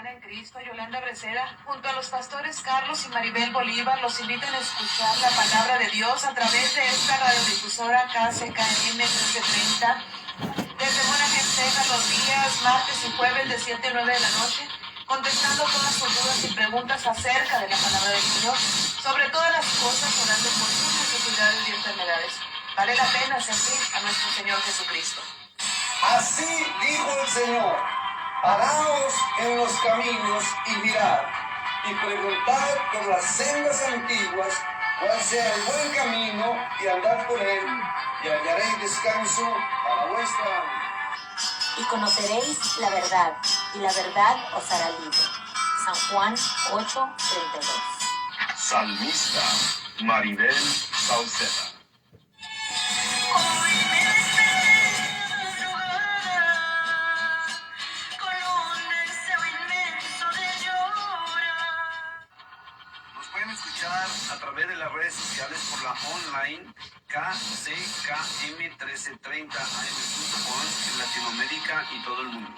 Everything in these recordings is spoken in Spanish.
hermana en Cristo, Yolanda Breceda, junto a los pastores Carlos y Maribel Bolívar, los invitan a escuchar la palabra de Dios a través de esta radiodifusora KCKM 1330, desde Monaghan, Texas, los días martes y jueves de 7 a 9 de la noche, contestando todas sus dudas y preguntas acerca de la palabra del Señor, sobre todas las cosas, orando por sus necesidades y enfermedades. Vale la pena servir a nuestro Señor Jesucristo. Así dijo el Señor: paraos en los caminos y mirad, y preguntad por las sendas antiguas cuál sea el buen camino, y andad por él, y hallaréis descanso para vuestra alma. Y conoceréis la verdad, y la verdad os hará libre. San Juan 8:32. Salmista Maribel Sauceda. A través de las redes sociales por la online kckm1330am.com en Latinoamérica y todo el mundo.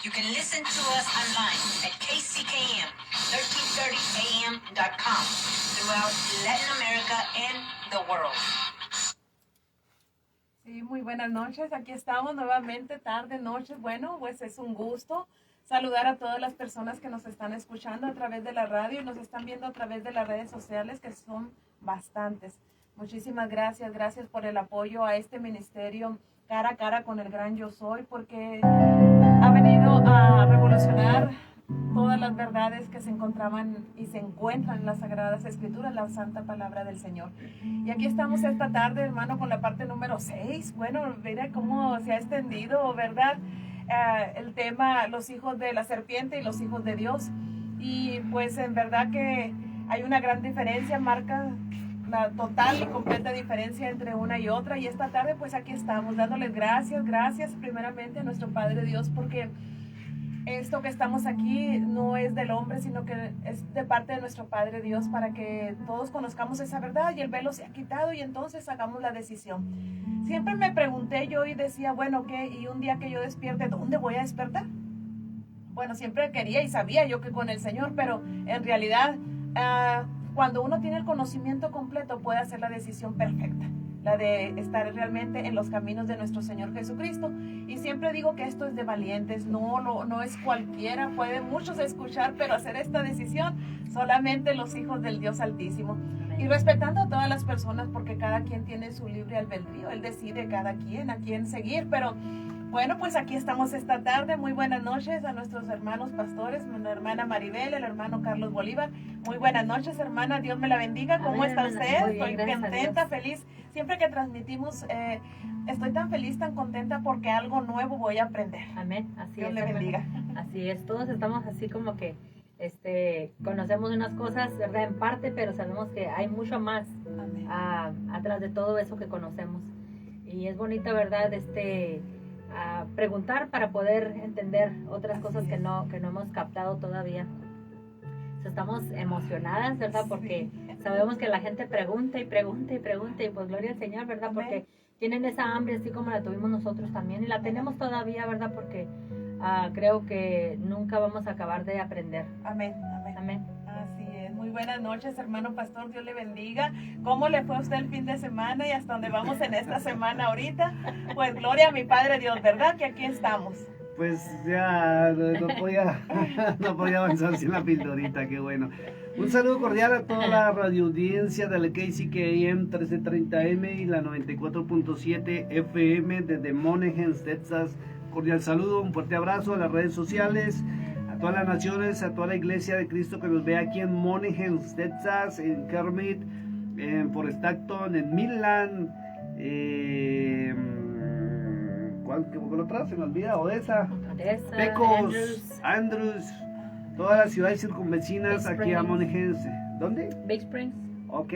You can listen to us online at kckm1330am.com throughout Latin America and the world. Sí, muy buenas noches. Aquí estamos nuevamente, tarde, noche. Bueno, pues es un gusto saludar a todas las personas que nos están escuchando a través de la radio y nos están viendo a través de las redes sociales, que son bastantes. Muchísimas gracias, gracias por el apoyo a este ministerio cara a cara con el gran Yo Soy, porque ha venido a revolucionar todas las verdades que se encontraban y se encuentran en las Sagradas Escrituras, la santa palabra del Señor. Y aquí estamos esta tarde, hermano, con la parte número 6. Bueno, mira cómo se ha extendido, ¿verdad? El tema, los hijos de la serpiente y los hijos de Dios. Y pues en verdad que hay una gran diferencia, marca la total y completa diferencia entre una y otra. Y esta tarde pues aquí estamos dándoles gracias primeramente a nuestro Padre Dios, porque esto que estamos aquí no es del hombre, sino que es de parte de nuestro Padre Dios, para que todos conozcamos esa verdad y el velo se ha quitado y entonces hagamos la decisión. Siempre me pregunté yo y decía, bueno, ¿qué? Y un día que yo despierte, ¿dónde voy a despertar? Bueno, siempre quería y sabía yo que con el Señor, pero en realidad cuando uno tiene el conocimiento completo puede hacer la decisión perfecta, la de estar realmente en los caminos de nuestro Señor Jesucristo. Y siempre digo que esto es de valientes, no es cualquiera, pueden muchos escuchar, pero hacer esta decisión solamente los hijos del Dios Altísimo. Y respetando a todas las personas, porque cada quien tiene su libre albedrío, Él decide cada quien a quién seguir. Pero bueno, pues aquí estamos esta tarde. Muy buenas noches a nuestros hermanos pastores, la hermana Maribel, el hermano Carlos Bolívar. Muy buenas noches, hermana, Dios me la bendiga. ¿Cómo está usted? Estoy contenta, feliz. Siempre que transmitimos, estoy tan feliz, tan contenta, porque algo nuevo voy a aprender. Amén, así Dios es. le bendiga. Así es, todos estamos así como que conocemos unas cosas, ¿verdad? En parte, pero sabemos que hay mucho más atrás de todo eso que conocemos. Y es bonito, ¿verdad? Preguntar para poder entender otras cosas que no hemos captado todavía. Estamos emocionadas, ¿verdad? Porque sabemos que la gente pregunta y pregunta y pregunta, y pues gloria al Señor, ¿verdad? Porque tienen esa hambre así como la tuvimos nosotros también, y la tenemos todavía, ¿verdad? Porque creo que nunca vamos a acabar de aprender. Amén, amén. Amén. Así es. Muy buenas noches, hermano pastor, Dios le bendiga. ¿Cómo le fue a usted el fin de semana y hasta dónde vamos en esta semana ahorita? Pues gloria a mi Padre Dios, ¿verdad? Que aquí estamos. Pues ya no podía avanzar sin la pildorita, qué bueno. Un saludo cordial a toda la radioaudiencia de la KCKM 1330M y la 94.7 FM desde Monaghan, Texas. Cordial saludo, un fuerte abrazo a las redes sociales, a todas las naciones, a toda la iglesia de Cristo que nos ve aquí en Monaghan, Texas, en Kermit, en Fort Stockton, en Midland, ¿cuál lo trae? Se me olvida, Odessa, Pecos, Andrews, todas las ciudades circunvecinas aquí a Monaghan. ¿Dónde? Big Springs. Ok.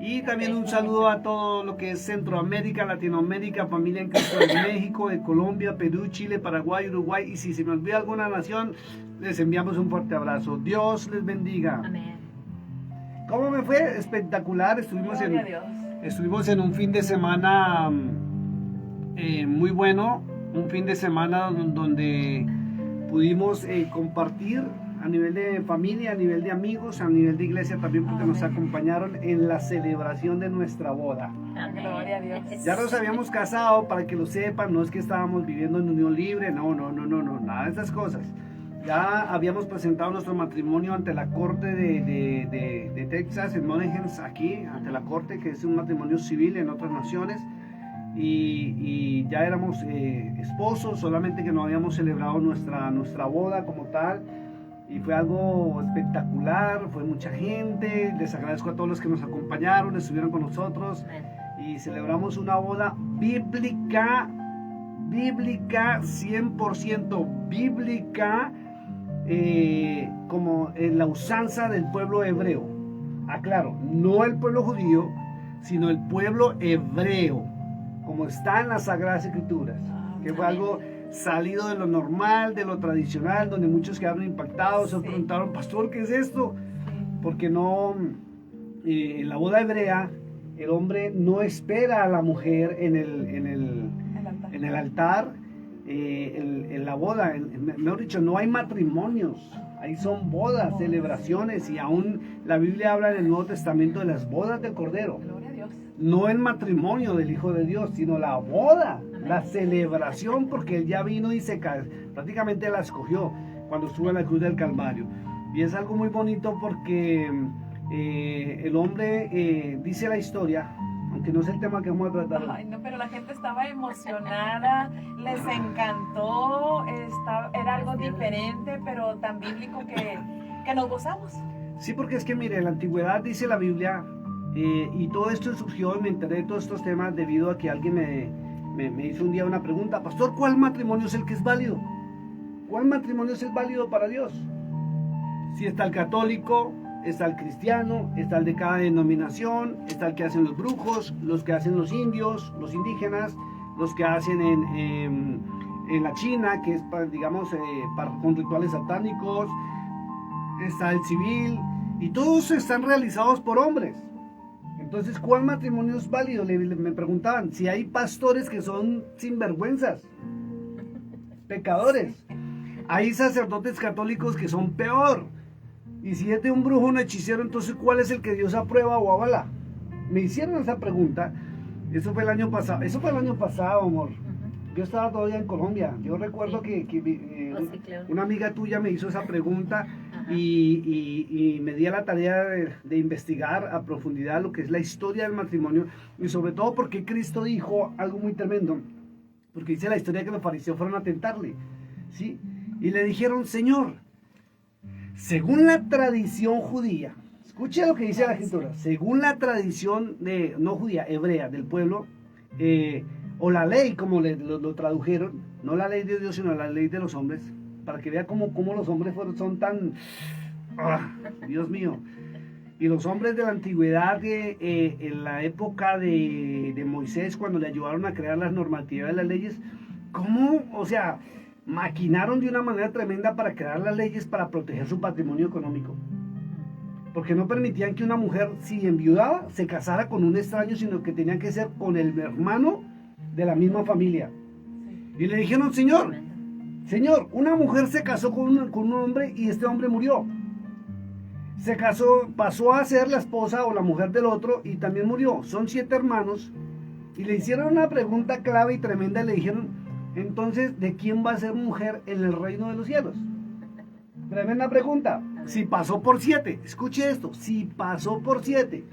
Y también un saludo a todo lo que es Centroamérica, Latinoamérica, familia en Cristo de México, de Colombia, Perú, Chile, Paraguay, Uruguay. Y si se me olvida alguna nación, les enviamos un fuerte abrazo. Dios les bendiga. Amén. ¿Cómo me fue? Espectacular. Estuvimos en un fin de semana muy bueno. Un fin de semana donde pudimos compartir a nivel de familia, a nivel de amigos, a nivel de iglesia también, porque nos acompañaron en la celebración de nuestra boda. Gloria a Dios. Ya nos habíamos casado, para que lo sepan, no es que estábamos viviendo en unión libre, no, nada de esas cosas. Ya habíamos presentado nuestro matrimonio ante la corte de Texas, en Monaghan, aquí, ante la corte, que es un matrimonio civil en otras naciones, y ya éramos esposos, solamente que no habíamos celebrado nuestra boda como tal. Y fue algo espectacular, fue mucha gente. Les agradezco a todos los que nos acompañaron, estuvieron con nosotros y celebramos una boda bíblica, 100% bíblica, como en la usanza del pueblo hebreo. Aclaro, no el pueblo judío, sino el pueblo hebreo, como está en las Sagradas Escrituras, que fue algo salido de lo normal, de lo tradicional, donde muchos quedaron impactados, se preguntaron, pastor, ¿qué es esto? Porque no, en la boda hebrea, el hombre no espera a la mujer en el altar, en la boda, mejor dicho, no hay matrimonios, ahí son bodas, celebraciones, y aún la Biblia habla en el Nuevo Testamento de las bodas del Cordero. Gloria a Dios. No el matrimonio del Hijo de Dios, sino la boda, la celebración, porque Él ya vino y prácticamente la escogió cuando estuvo en la cruz del Calvario. Y es algo muy bonito porque el hombre, dice la historia, aunque no es el tema que vamos a tratar. Ay, no, pero la gente estaba emocionada, les encantó, era algo diferente, pero tan bíblico que nos gozamos. Sí, porque es que mire, en la antigüedad dice la Biblia, y todo esto surgió y me enteré de todos estos temas debido a que alguien me hizo un día una pregunta, pastor, ¿cuál matrimonio es el que es válido? ¿Cuál matrimonio es el válido para Dios? Si está el católico, está el cristiano, está el de cada denominación, está el que hacen los brujos, los que hacen los indios, los indígenas, los que hacen en la China, que es, digamos, con rituales satánicos, está el civil, y todos están realizados por hombres. Entonces, ¿cuál matrimonio es válido? Me preguntaban, si hay pastores que son sinvergüenzas, pecadores, hay sacerdotes católicos que son peor, y si es de un brujo, un hechicero, entonces ¿cuál es el que Dios aprueba o avala? Me hicieron esa pregunta, eso fue el año pasado, amor. Yo estaba todavía en Colombia. Yo recuerdo que una amiga tuya me hizo esa pregunta y me di a la tarea de investigar a profundidad lo que es la historia del matrimonio y sobre todo porque Cristo dijo algo muy tremendo. Porque dice la historia que los fariseos fueron a tentarle, ¿sí? Y le dijeron, Señor, según la tradición judía, escuche lo que dice la Escritura, según la tradición no judía, hebrea, del pueblo, o la ley, como lo tradujeron, no la ley de Dios, sino la ley de los hombres, para que vea cómo los hombres son tan... Dios mío. Y los hombres de la antigüedad, en la época de Moisés, cuando le ayudaron a crear las normativas de las leyes, ¿cómo? O sea, maquinaron de una manera tremenda para crear las leyes para proteger su patrimonio económico. Porque no permitían que una mujer, si enviudaba, se casara con un extraño, sino que tenía que ser con el hermano de la misma familia. Y le dijeron, Señor, una mujer se casó con un hombre y este hombre murió. Se casó, pasó a ser la esposa o la mujer del otro y también murió. Son 7 hermanos. Y le hicieron una pregunta clave y tremenda. Le dijeron, entonces, ¿de quién va a ser mujer en el reino de los cielos? Tremenda pregunta. Si pasó por 7, escuche esto, si pasó por 7.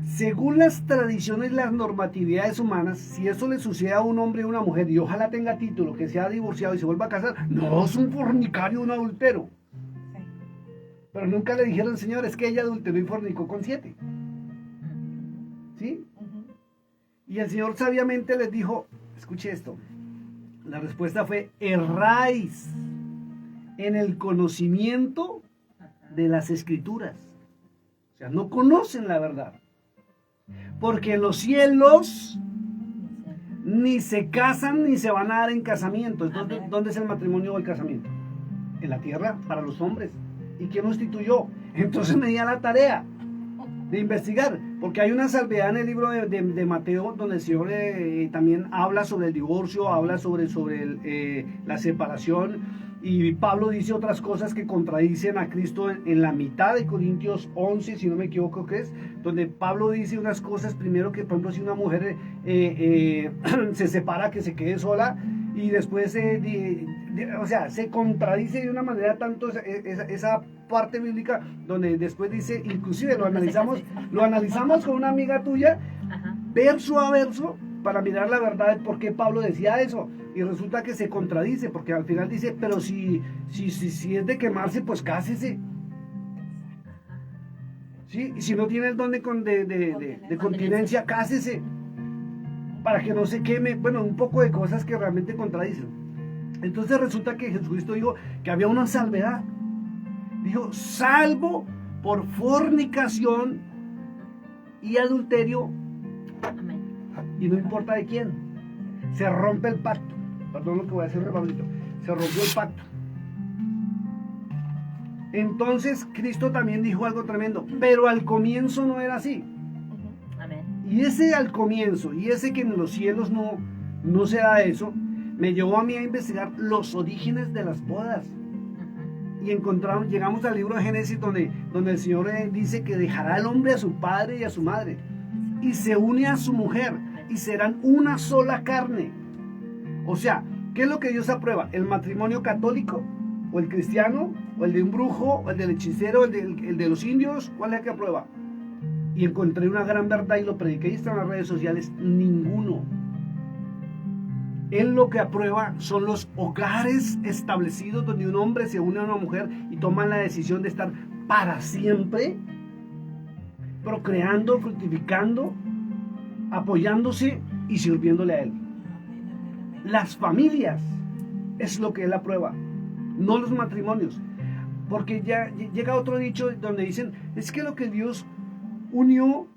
Según las tradiciones, las normatividades humanas, si eso le sucede a un hombre y una mujer, y ojalá tenga título, que sea divorciado y se vuelva a casar, no es un fornicario, un adultero. Sí. Pero nunca le dijeron, Señor, es que ella adulteró y fornicó con 7. ¿Sí? Y el Señor sabiamente les dijo, escuche esto, la respuesta fue, erráis en el conocimiento de las Escrituras. O sea, no conocen la verdad. Porque en los cielos ni se casan ni se van a dar en casamiento. ¿Dónde es el matrimonio o el casamiento? En la tierra, para los hombres. ¿Y quién lo instituyó? Entonces me di a la tarea de investigar, porque hay una salvedad en el libro de Mateo, donde el Señor también habla sobre el divorcio, habla sobre la separación, Y Pablo dice otras cosas que contradicen a Cristo en la mitad de Corintios 11, si no me equivoco que es, donde Pablo dice unas cosas, primero que por ejemplo si una mujer se separa, que se quede sola, y después o sea, se contradice de una manera tanto esa parte bíblica, donde después dice, inclusive lo analizamos con una amiga tuya, Ajá. verso a verso, para mirar la verdad de por qué Pablo decía eso, y resulta que se contradice, porque al final dice, pero si es de quemarse, pues cásese. ¿Sí? Y si no tiene el don de continencia, cásese, para que no se queme. Bueno, un poco de cosas que realmente contradicen. Entonces resulta que Jesucristo dijo que había una salvedad. Dijo, salvo por fornicación y adulterio, Amén. y no importa de quién, se rompe el pacto. Perdón lo que voy a decir, Pablito. Se rompió el pacto. Entonces Cristo también dijo algo tremendo, pero al comienzo no era así. Amén. Y ese al comienzo, y ese que en los cielos no se da eso, me llevó a mí a investigar los orígenes de las bodas. Y llegamos al libro de Génesis donde el Señor dice que dejará al hombre a su padre y a su madre, y se une a su mujer, y serán una sola carne. O sea, ¿qué es lo que Dios aprueba? ¿El matrimonio católico? ¿O el cristiano? ¿O el de un brujo? ¿O el del hechicero? ¿El de los indios? ¿Cuál es el que aprueba? Y encontré una gran verdad y lo prediqué y está en las redes sociales. Ninguno. Él lo que aprueba son los hogares establecidos donde un hombre se une a una mujer y toman la decisión de estar para siempre procreando, fructificando, apoyándose y sirviéndole a Él. Las familias es lo que Él aprueba, no los matrimonios. Porque ya llega otro dicho donde dicen, es que lo que Dios unió,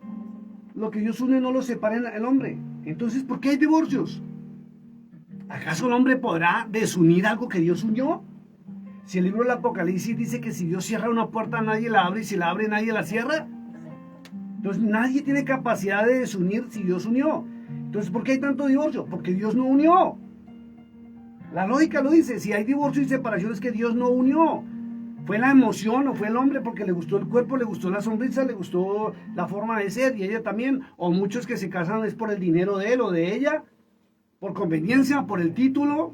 lo que Dios une no lo separa el hombre. Entonces, ¿por qué hay divorcios? ¿Acaso el hombre podrá desunir algo que Dios unió? Si el libro del Apocalipsis dice que si Dios cierra una puerta nadie la abre y si la abre nadie la cierra. Entonces nadie tiene capacidad de desunir si Dios unió. Entonces, ¿por qué hay tanto divorcio? Porque Dios no unió. La lógica lo dice, si hay divorcio y separación es que Dios no unió. Fue la emoción o fue el hombre porque le gustó el cuerpo, le gustó la sonrisa, le gustó la forma de ser y ella también. O muchos que se casan es por el dinero de él o de ella, por conveniencia, por el título,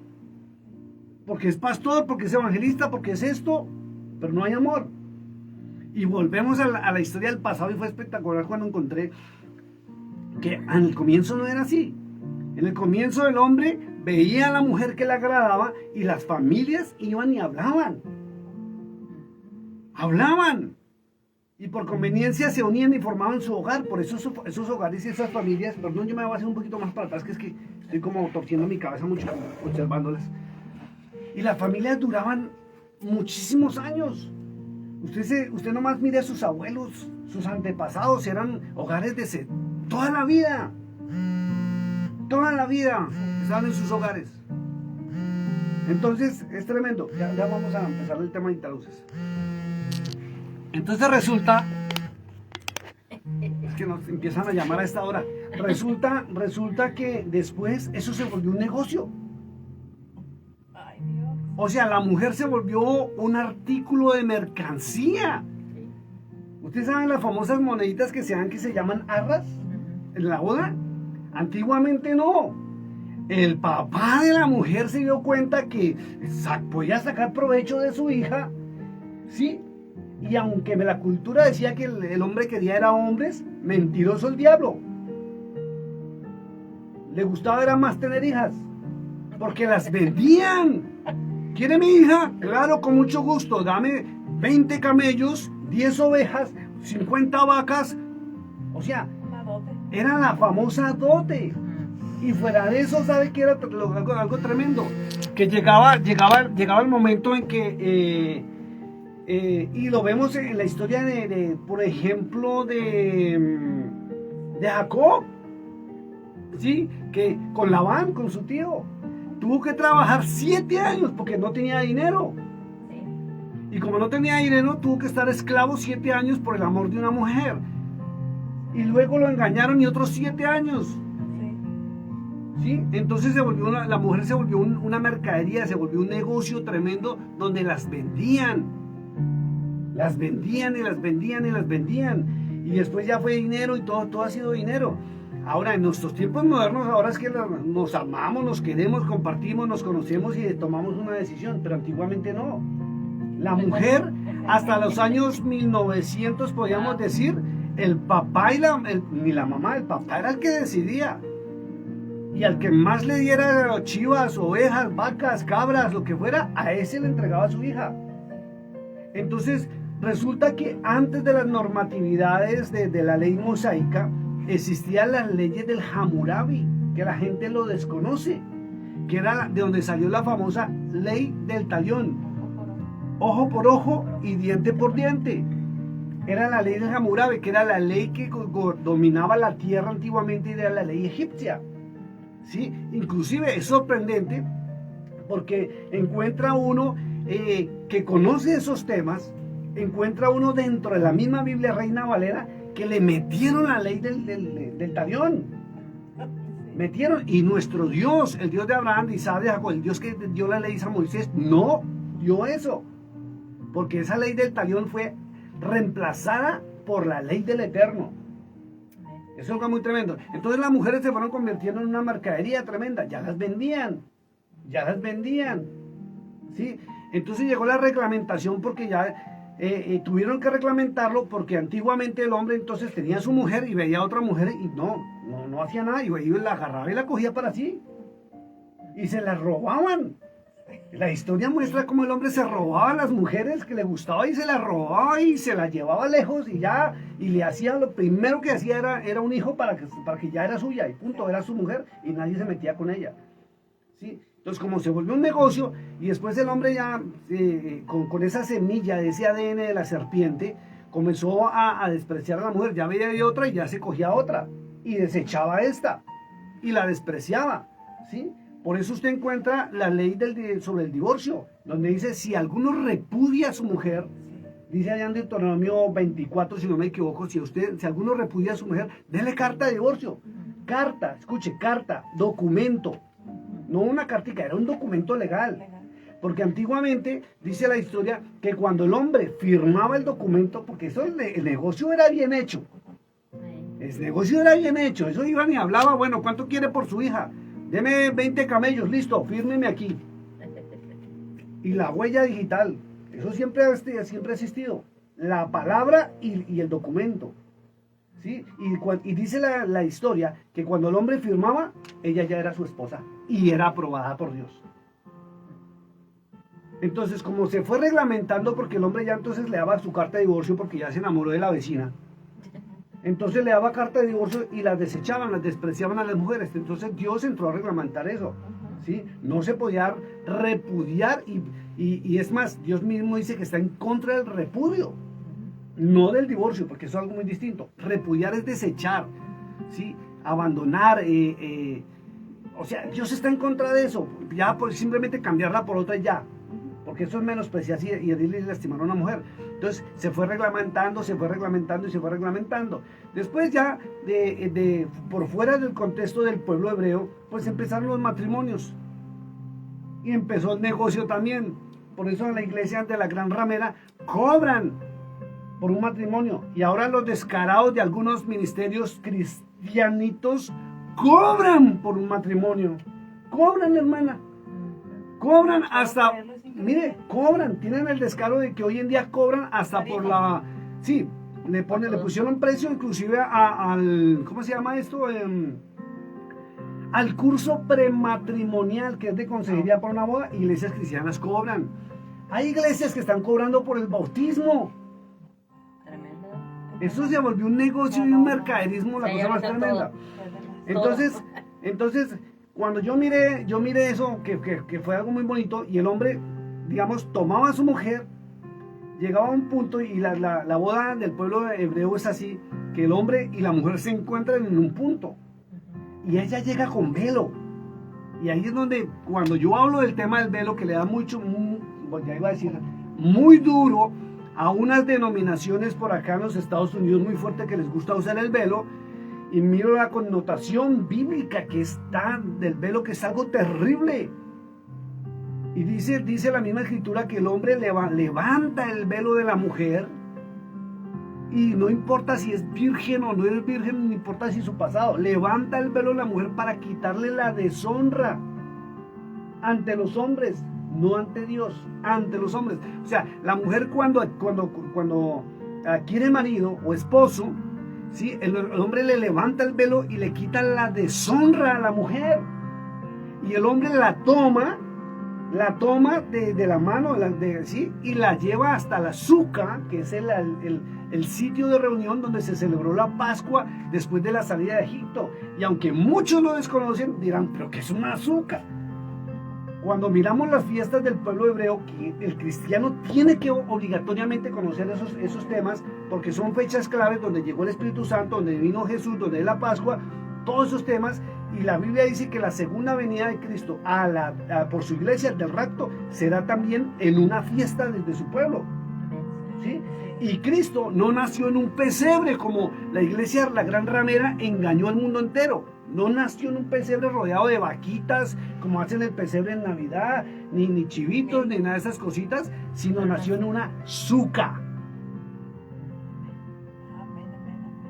porque es pastor, porque es evangelista, porque es esto, pero no hay amor. Y volvemos a la historia del pasado y fue espectacular cuando encontré que en el comienzo no era así. En el comienzo el hombre veía a la mujer que le agradaba y las familias iban y hablaban. Hablaban. Y por conveniencia se unían y formaban su hogar. Por eso esos hogares y esas familias, perdón, yo me voy a hacer un poquito más para atrás, que es que estoy como torciendo mi cabeza mucho observándolas. Y las familias duraban muchísimos años. Usted nomás mire a sus abuelos, sus antepasados, eran hogares de toda la vida. Toda la vida estaban en sus hogares. Entonces, es tremendo. Ya vamos a empezar el tema de interluces. Entonces resulta, es que nos empiezan a llamar a esta hora, resulta que después eso se volvió un negocio. O sea, la mujer se volvió un artículo de mercancía. ¿Ustedes saben las famosas moneditas que se dan que se llaman arras en la boda? Antiguamente no. El papá de la mujer se dio cuenta que podía sacar provecho de su hija, ¿sí? Y aunque la cultura decía que el hombre quería era hombres, mentiroso el diablo. Le gustaba era más tener hijas, porque las vendían. ¿Quiere mi hija? Claro, con mucho gusto. Dame 20 camellos, 10 ovejas, 50 vacas. O sea, era la famosa dote. Y fuera de eso, ¿sabe qué era algo tremendo? Que llegaba el momento en que... y lo vemos en la historia por ejemplo, de Jacob, ¿sí? Que con Labán, con su tío, tuvo que trabajar 7 años porque no tenía dinero. Y como no tenía dinero, tuvo que estar esclavo 7 años por el amor de una mujer. Y luego lo engañaron y otros 7 años. ¿Sí? Entonces la mujer se volvió una mercadería, se volvió un negocio tremendo donde las vendían. Las vendían y las vendían y las vendían. Y después ya fue dinero y todo ha sido dinero. Ahora, en nuestros tiempos modernos, ahora es que nos amamos, nos queremos, compartimos, nos conocemos y tomamos una decisión, pero antiguamente no. La mujer, hasta los años 1900, podríamos decir, el papá ni la mamá, el papá era el que decidía. Y al que más le diera chivas, ovejas, vacas, cabras, lo que fuera, a ese le entregaba a su hija. Entonces, resulta que antes de las normatividades de la ley mosaica, existían las leyes del Hammurabi, que la gente lo desconoce, que era de donde salió la famosa ley del talión. Ojo por ojo y diente por diente. Era la ley del Hammurabi, que era la ley que dominaba la tierra antiguamente y era la ley egipcia. ¿Sí? Inclusive es sorprendente porque encuentra uno que conoce esos temas, encuentra uno dentro de la misma Biblia Reina Valera que le metieron la ley del talión. Metieron, y nuestro Dios, el Dios de Abraham, de Isaac, de Jacob, el Dios que dio la ley a Moisés, no dio eso, porque esa ley del talión fue reemplazada por la ley del Eterno. Eso es algo muy tremendo. Entonces las mujeres se fueron convirtiendo en una mercadería tremenda. Ya las vendían. ¿Sí? Entonces llegó la reglamentación porque ya tuvieron que reglamentarlo porque antiguamente el hombre entonces tenía a su mujer y veía a otra mujer y no hacía nada. Y la agarraba y la cogía para sí. Y se las robaban. La historia muestra cómo el hombre se robaba a las mujeres que le gustaba y se las robaba y se las llevaba lejos y le hacía, lo primero que hacía era un hijo para que ya era suya y punto, era su mujer y nadie se metía con ella. ¿Sí? Entonces como se volvió un negocio y después el hombre ya con esa semilla de ese ADN de la serpiente comenzó a despreciar a la mujer, ya veía de otra y ya se cogía otra y desechaba esta y la despreciaba, ¿sí? Por eso usted encuentra la ley sobre el divorcio, donde dice, si alguno repudia a su mujer, dice allá en Deuteronomio 24, si no me equivoco, si alguno repudia a su mujer, déle carta de divorcio. Carta, escuche, carta, documento. No una cartica, era un documento legal. Porque antiguamente, dice la historia, que cuando el hombre firmaba el documento, porque eso el negocio era bien hecho. El negocio era bien hecho, eso iban y hablaba, bueno, ¿cuánto quiere por su hija? Deme 20 camellos, listo, fírmeme aquí. Y la huella digital, eso siempre ha existido. La palabra y el documento. ¿Sí? Y dice la historia que cuando el hombre firmaba, ella ya era su esposa y era aprobada por Dios. Entonces, como se fue reglamentando, porque el hombre ya entonces le daba su carta de divorcio porque ya se enamoró de la vecina. Entonces le daba carta de divorcio y las desechaban, las despreciaban a las mujeres. Entonces Dios entró a reglamentar eso. ¿Sí? No se podía repudiar y es más, Dios mismo dice que está en contra del repudio, no del divorcio, porque eso es algo muy distinto. Repudiar es desechar, ¿sí? Abandonar, o sea, Dios está en contra de eso. Ya por simplemente cambiarla por otra ya, porque eso es menospreciar y herirle y lastimar a una mujer. Entonces se fue reglamentando y se fue reglamentando. Después ya por fuera del contexto del pueblo hebreo, pues empezaron los matrimonios. Y empezó el negocio también. Por eso en la iglesia de la Gran Ramera cobran por un matrimonio. Y ahora los descarados de algunos ministerios cristianitos cobran por un matrimonio. Cobran, hermana. Cobran hasta... Mire, cobran, tienen el descaro de que hoy en día cobran hasta por la... Sí, le pusieron precio inclusive al... ¿Cómo se llama esto? Al curso prematrimonial, que es de consejería para una boda. Iglesias cristianas cobran. Hay iglesias que están cobrando por el bautismo. Tremendo. Eso se volvió un negocio y un mercaderismo, la cosa más tremenda. Entonces, cuando yo miré eso, que fue algo muy bonito, y el hombre, digamos, tomaba a su mujer, llegaba a un punto, y la boda del pueblo hebreo es así, que el hombre y la mujer se encuentran en un punto, y ella llega con velo, y ahí es donde, cuando yo hablo del tema del velo, que le da ya iba a decir, muy duro a unas denominaciones por acá en los Estados Unidos muy fuerte que les gusta usar el velo, Y miro la connotación bíblica que está del velo, que es algo terrible. Y dice la misma escritura que el hombre levanta el velo de la mujer, y no importa si es virgen o no es virgen, no importa si su pasado, levanta el velo de la mujer para quitarle la deshonra ante los hombres, no ante Dios, ante los hombres. O sea, la mujer cuando adquiere marido o esposo, ¿sí? El hombre le levanta el velo y le quita la deshonra a la mujer, y el hombre la toma de la mano, ¿sí? Y la lleva hasta la Suca, que es el sitio de reunión donde se celebró la Pascua después de la salida de Egipto. Y aunque muchos lo desconocen, dirán, ¿pero qué es una Suca? Cuando miramos las fiestas del pueblo hebreo, que el cristiano tiene que obligatoriamente conocer esos temas, porque son fechas claves donde llegó el Espíritu Santo, donde vino Jesús, donde es la Pascua, todos esos temas. Y la Biblia dice que la segunda venida de Cristo por su iglesia del rapto será también en una fiesta de su pueblo, ¿sí? Y Cristo no nació en un pesebre como la iglesia, la gran ramera, engañó al mundo entero. No nació en un pesebre rodeado de vaquitas como hacen el pesebre en Navidad, ni chivitos, ni nada de esas cositas, sino nació en una Suca,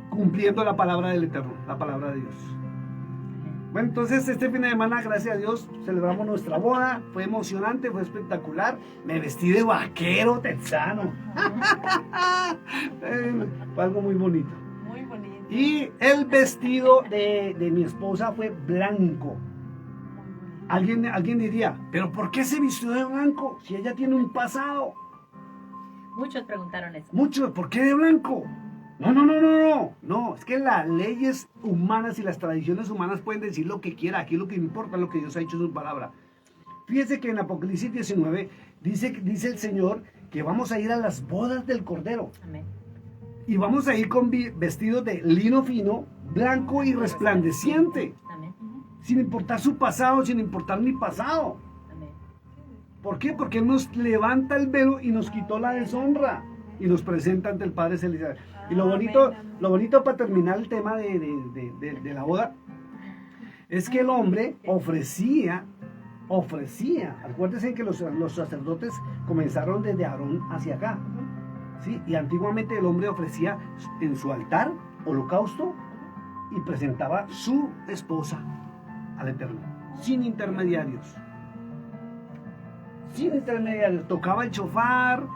cumpliendo la palabra del Eterno, la palabra de Dios. Bueno, entonces este fin de semana, gracias a Dios, celebramos nuestra boda. Fue emocionante, fue espectacular. Me vestí de vaquero texano. Fue algo muy bonito. Muy bonito. Y el vestido de mi esposa fue blanco. Alguien diría, ¿pero por qué se vistió de blanco si ella tiene un pasado? Muchos preguntaron eso. Muchos, ¿por qué de blanco? No, es que las leyes humanas y las tradiciones humanas pueden decir lo que quiera. Aquí lo que importa es lo que Dios ha dicho en su palabra. Fíjese que en Apocalipsis 19 dice el Señor que vamos a ir a las bodas del Cordero. Amén. Y vamos a ir con vestidos de lino fino, blanco y resplandeciente. Amén. Sin importar su pasado, sin importar mi pasado. Amén. ¿Por qué? Porque Él nos levanta el velo y nos quitó la deshonra y nos presenta ante el Padre Celestial. Y lo bonito para terminar el tema de la boda es que el hombre ofrecía, acuérdense que los sacerdotes comenzaron desde Aarón hacia acá, ¿sí? Y antiguamente el hombre ofrecía en su altar holocausto y presentaba su esposa al Eterno, sin intermediarios. Tocaba el shofar,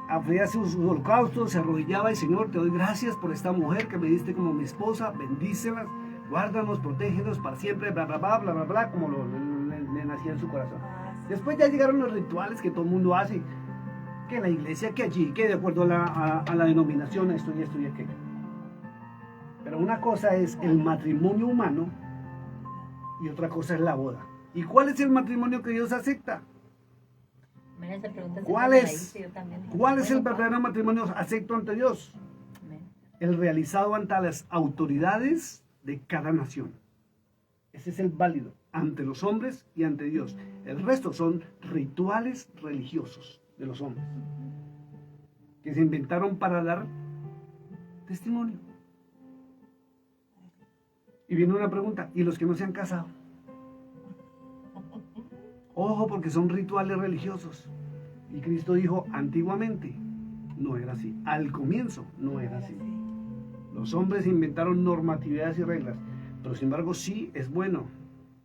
hacía sus holocaustos, se arrodillaba y Señor, te doy gracias por esta mujer que me diste como mi esposa, bendícelas, guárdanos, protégenos para siempre, bla, bla, bla, bla, bla, bla, como le nacía en su corazón. Después ya llegaron los rituales que todo el mundo hace, que la iglesia, que allí, que de acuerdo a la denominación, esto y aquello. Pero una cosa es el matrimonio humano y otra cosa es la boda. ¿Y cuál es el matrimonio que Dios acepta? ¿Cuál es el verdadero matrimonio acepto ante Dios? El realizado ante las autoridades de cada nación. Ese es el válido ante los hombres y ante Dios. El resto son rituales religiosos de los hombres que se inventaron para dar testimonio. Y viene una pregunta, ¿y los que no se han casado? Ojo, porque son rituales religiosos. Y Cristo dijo, antiguamente no era así. Al comienzo no era así. Los hombres inventaron normatividades y reglas. Pero sin embargo sí es bueno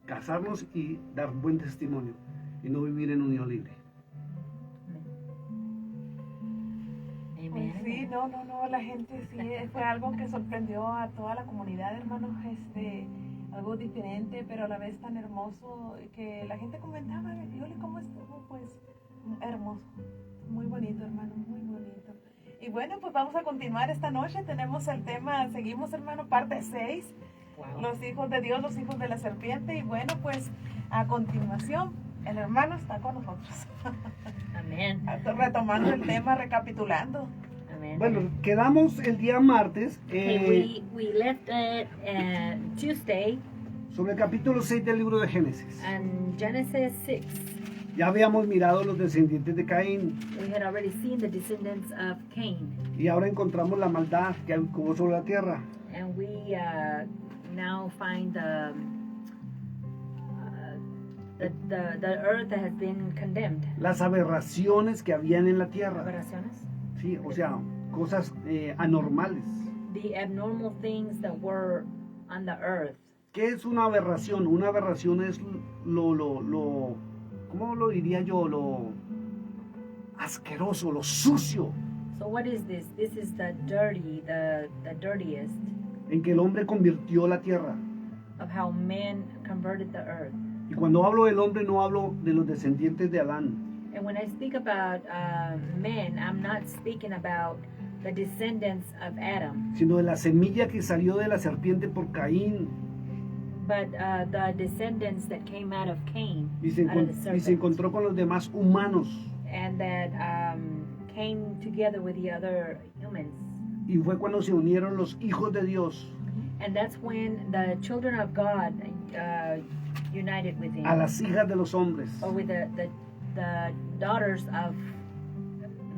casarnos y dar buen testimonio. Y no vivir en unión libre. Pues sí, no, la gente sí, fue algo que sorprendió a toda la comunidad, hermanos, algo diferente, pero a la vez tan hermoso, que la gente comentaba, Yoli, ¿cómo estuvo? Pues hermoso, muy bonito, hermano, muy bonito. Y bueno, pues vamos a continuar esta noche, tenemos el tema, seguimos, hermano, parte 6, wow. Los hijos de Dios, los hijos de la serpiente, y bueno, pues a continuación, el hermano está con nosotros. Amén. Retomando el tema, recapitulando. Amén. Bueno, quedamos el día martes we left Tuesday sobre el capítulo 6 del libro de Génesis. and Genesis 6. Ya habíamos mirado los descendientes de Caín We had already seen the descendants of Cain, y ahora encontramos la maldad que hubo sobre la tierra. and we now find the earth that has been condemned. Las aberraciones que habían en la tierra. Aberraciones? Sí, o sea, cosas anormales. The abnormal things that were on the earth. ¿Qué es una aberración? Una aberración es ¿cómo lo diría yo? Lo asqueroso, lo sucio, So what is this? This is the dirty, the dirtiest en que el hombre convirtió la tierra. of how man converted the earth. Y cuando hablo del hombre no hablo de los descendientes de Adán, And when I speak about men, I'm not speaking about the descendants of Adam, sino de la semilla que salió de la serpiente por Caín but the descendants that came out of Cain, y se, out of the y se serpent, encontró con los demás humanos. and that came together with the other humans. Y fue cuando se unieron los hijos de Dios And that's when the children of God united with him, a las hijas de los hombres or with the daughters of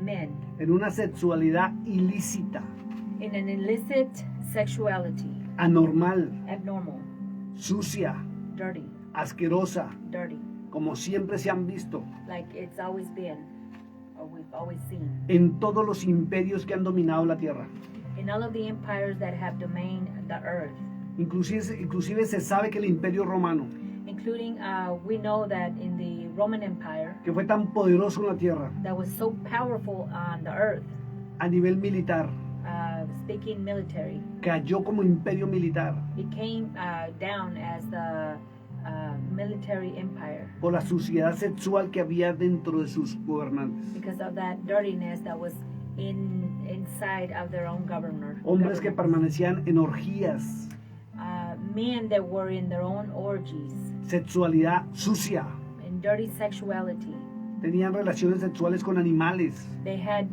men, en una sexualidad ilícita, in an illicit sexuality, anormal, abnormal, sucia, dirty, asquerosa, dirty, como siempre se han visto like it's always been, or we've always seen, en todos los imperios que han dominado la tierra. in all of the empires that have domained the earth, Inclusive se sabe que el imperio romano, including we know that in the Roman Empire, que fue tan poderoso en la tierra that was so powerful on the earth, a nivel militar, speaking military, cayó como imperio militar it came down as the military empire por la suciedad sexual que había dentro de sus gobernantes. because of that dirtiness that was inside of their own Hombres que government. permanecían en orgías, Men that were in their own orgies sexualidad sucia, and dirty sexuality. tenían relaciones sexuales con animales, They had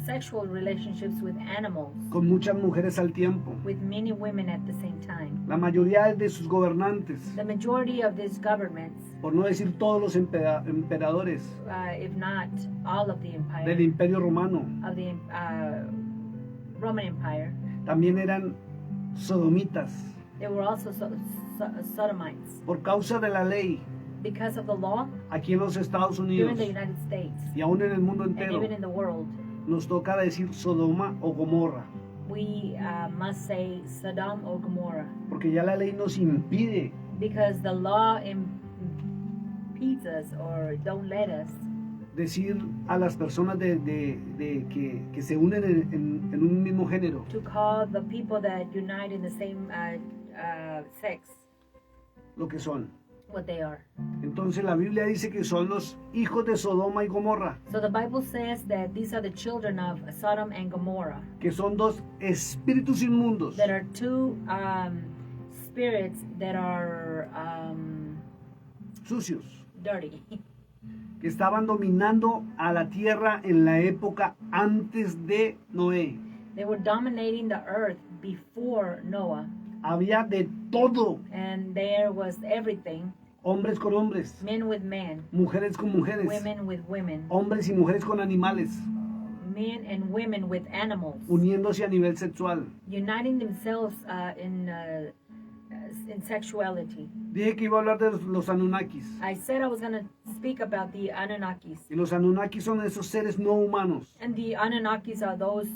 sexual relationships with animals, con muchas mujeres al tiempo. with many women at the same time. La mayoría de sus gobernantes, The majority of these governments, por no decir todos los emperadores if not all of the del empire, imperio romano, of the Roman Empire, también eran sodomitas. they were also sodomites. Por causa de la ley, Because of the law, aquí en los Estados here Unidos in the United States, y aún en el mundo and entero, even in the world, nos toca decir Sodoma o Gomorra, we must say Sodom or Gomorrah, porque ya la ley nos impide because the law impedes us or don't let us decir a las personas que se unen en un mismo género, to call the people that unite in the same sex lo que son. what they are. Entonces la Biblia dice que son los hijos de Sodoma y Gomorra, So the Bible says that these are the children of Sodom and Gomorrah, que son dos espíritus inmundos that are two spirits that are sucios, dirty, que estaban dominando a la tierra en la época antes de Noé. They were dominating the earth before Noah, Había de todo, and there was everything, hombres con hombres, men with men, mujeres con mujeres, women with women, hombres y mujeres con animales, men and women with animals, uniéndose a nivel sexual. uniting themselves in sexuality. Dije que iba a hablar de los Anunnakis. I said I was going to speak about the Anunnakis. Y los Anunnakis son esos seres no humanos And the Anunnakis are those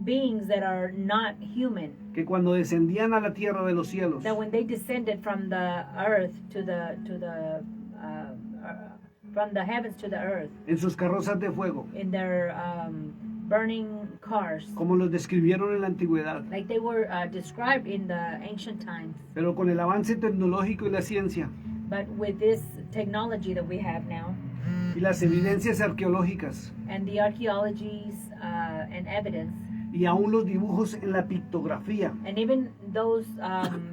beings that are not human. que cuando descendían a la tierra de los cielos, That when they descended from the earth from the heavens to the earth en sus carrozas de fuego, in their burning cars, como los describieron en la antigüedad, like they were described in the ancient times. pero con el avance tecnológico y la ciencia But with this technology that we have now, y las evidencias arqueológicas and the archaeologies and evidence, y aún los dibujos en la pictografía, and even those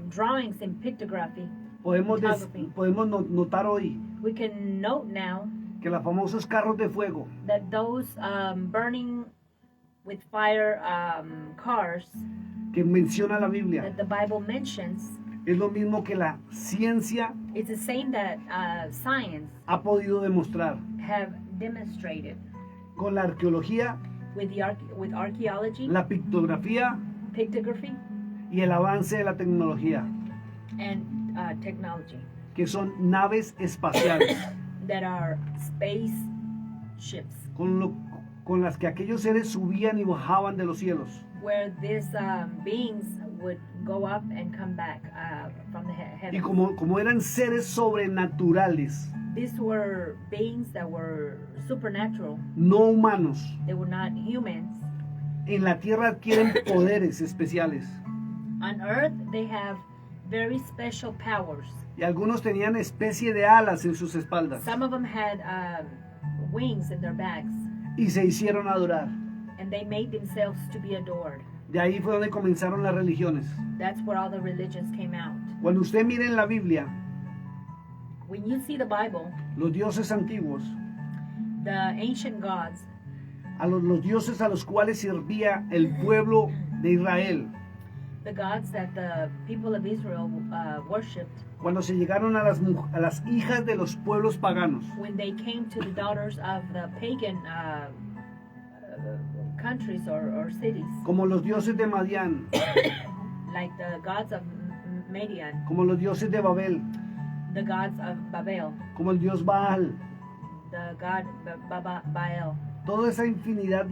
drawings in pictography, podemos notar hoy we can note now que los famosos carros de fuego that those burning with fire cars que menciona la Biblia that the Bible mentions, es lo mismo que la ciencia it's the same that science ha podido demostrar have demonstrated con la arqueología with archaeology, la pictografía pictography, y el avance de la tecnología, and technology que son naves espaciales, that are space ships, con las que aquellos seres subían y bajaban de los cielos. where these beings would go up and come back from the Y heavens. como eran seres sobrenaturales, These were beings that were supernatural. no humanos, They were not humans. en la tierra adquieren poderes especiales. On earth, they have very special powers. Y algunos tenían especie de alas en sus espaldas. Some of them had wings in their backs, Y se hicieron adorar. and they made themselves to be adored. De ahí fue donde comenzaron las religiones. That's where all the religions came out. Cuando usted mire en la Biblia, When you see the Bible, los dioses antiguos, the ancient gods, los dioses a los cuales servía el pueblo de Israel, the gods that the people of Israel worshipped, cuando se llegaron a las hijas de los pueblos paganos, when they came to the daughters of the pagan countries or cities, como los dioses de Madián, like the gods of Midian, como los dioses de Babel, the gods of Babel, como el dios Baal, the god Baal, toda esa infinidad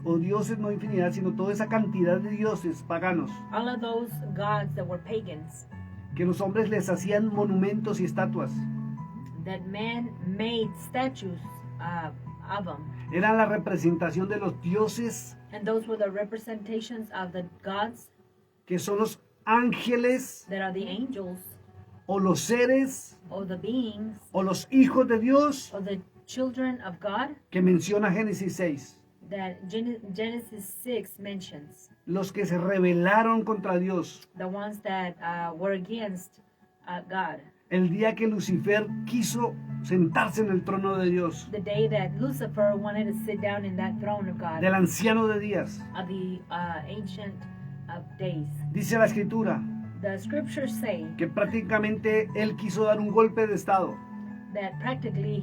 o dioses, no infinidad, sino toda esa cantidad de dioses paganos, all of those gods that were pagans, que los hombres les hacían monumentos y estatuas, that man made statues of them. eran la representación de los dioses, And those were the representations of the gods que son los ángeles that are the angels, o los seres or the beings, o los hijos de Dios or the children of God que menciona Génesis 6, that Genesis 6 mentions. los que se rebelaron contra Dios The ones that were against God. el día que Lucifer quiso sentarse en el trono de Dios, The day that Lucifer wanted to sit down in that throne of God, del anciano de días. of the ancient days. Dice la escritura The scriptures say que prácticamente él quiso dar un golpe de estado, that practically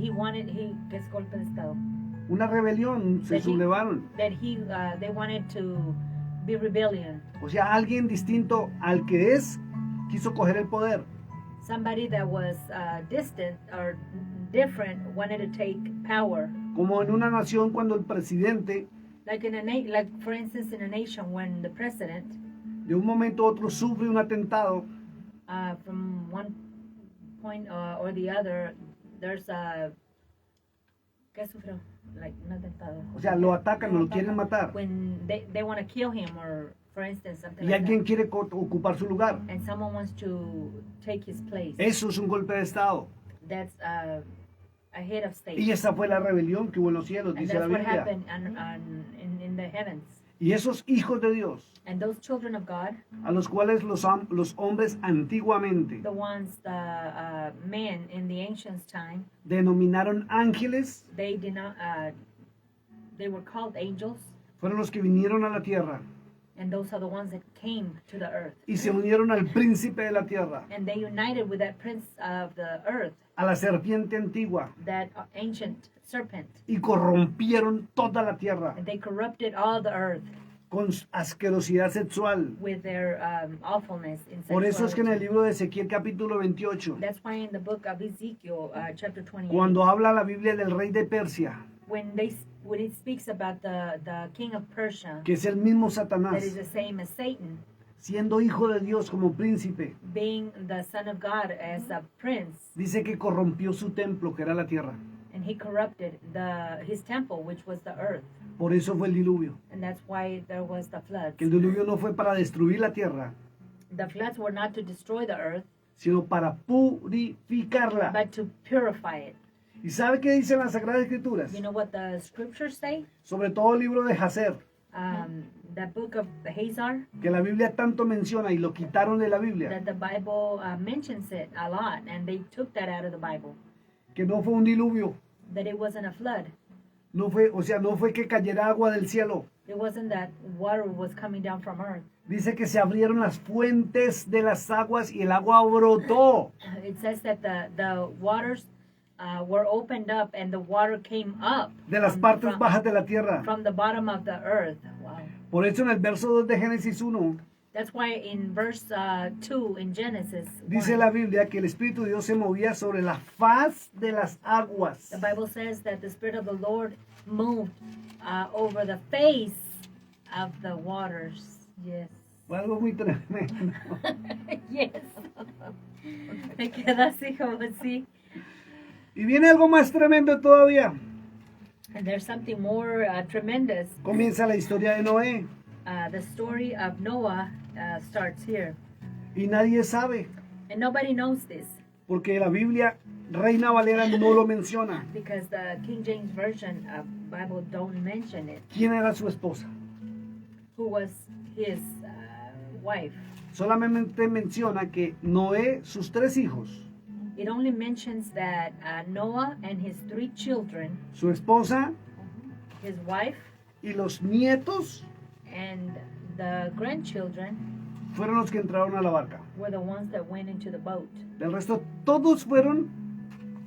que es golpe de estado, una rebelión, se sublevaron. that they wanted to be rebellion. O sea, alguien distinto al que es, quiso coger el poder. Somebody that was distant or different wanted to take power. Como en una nación cuando el presidente Like for instance, in a nation when the president, de un momento a otro sufre un atentado, from one point or the other, there's a ¿qué sufrió? Like un atentado. o sea, lo atacan, lo quieren matar, When they want to kill him, or for instance something y like alguien that, quiere ocupar su lugar. and someone wants to take his place. Eso es un golpe de estado. That's a head of state. Y esa fue la rebelión que hubo en los cielos, And dice that's la what Biblia. happened in the heavens. Y esos hijos de Dios, And those children of God, a los cuales los hombres antiguamente the ones, the men in the ancient time, denominaron ángeles, they did not, they were called angels, fueron los que vinieron a la tierra and those are the ones that came to the earth. y se unieron al príncipe de la tierra, And they united with that prince of the earth, a la serpiente antigua, that ancient serpent, y corrompieron toda la tierra and they corrupted all the earth con asquerosidad sexual. with their awfulness in Por eso es que en el sexuality. libro de Ezequiel capítulo 28, That's why in the book of Ezekiel, chapter 28, cuando habla la Biblia del rey de Persia, when it speaks about the king of Persia, que es el mismo that Satanás, is the same as Satan, siendo hijo de Dios como príncipe, being the son of God as a prince, dice que corrompió su templo, que era la tierra. and he corrupted his temple, which was the earth, Por eso fue el diluvio. and that's why there was the floods. Que el diluvio no fue para destruir la tierra, The floods were not to destroy the earth, sino para purificarla. but to purify it. ¿Y sabe qué dicen las Sagradas Escrituras? You know what the scriptures say? Sobre todo el libro de Hazer, The book of Hazar, que la Biblia tanto menciona y lo quitaron de la Biblia, that the Bible mentions it a lot, and they took that out of the Bible, que no fue un diluvio, that it wasn't a flood. no fue, o sea, no fue que cayera agua del cielo. It wasn't that water was coming down from earth. Dice que se abrieron las fuentes de las aguas y el agua brotó. It says that the waters were opened up and the water came up de las partes bajas de la tierra. from the bottom of the earth. Wow. Por eso en el verso 2 de Génesis 1 That's why in verse 2 in Genesis, dice 1, la Biblia que el Espíritu de Dios se movía sobre la faz de las aguas. the Bible says that the Spirit of the Lord moved over the face of the waters. Yes. Fue algo muy tremendo. Yes. Me queda así como así. Y viene algo más tremendo todavía. And there's something more tremendous. Comienza la historia de Noé The story of Noah starts here. y nadie sabe, And nobody knows this porque la Biblia Reina Valera no lo menciona. because the King James Version of Bible don't mention it. ¿Quién era su esposa? Who was his wife? Solamente menciona que Noé, sus 3 hijos, It only mentions that Noah and his 3 children, su esposa his wife, y los nietos and the grandchildren fueron los que entraron a la barca. were the ones that went into the boat. Del resto, todos fueron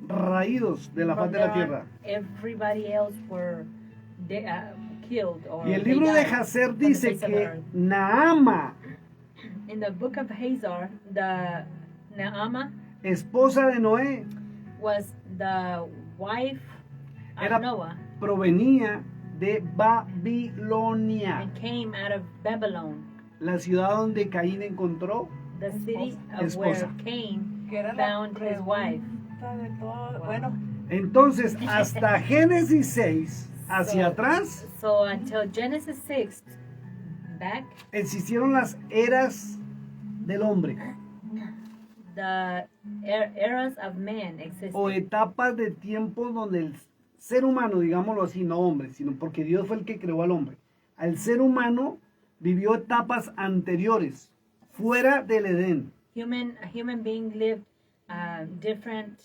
raídos de la faz From de la there tierra. on, everybody else were killed or Y el they libro de died Jacer from the dice face of the que earth. Naama, In the book of Hazar, the Naamah esposa de Noé, was the wife of Era- Noah provenía de Babilonia, and came out of Babylon, la ciudad donde Caín encontró. the city of Esposa. where Cain Que era la found his wife. pregunta de todo. Wow. Bueno, Entonces, hasta Génesis 6, hacia So- atrás, So until Genesis 6, back, existieron las eras del hombre the eras of man existed. o etapas de tiempo donde el ser humano, digámoslo así, no hombre, sino porque Dios fue el que creó al hombre. Al ser humano vivió etapas anteriores, fuera del Edén. A human being lived different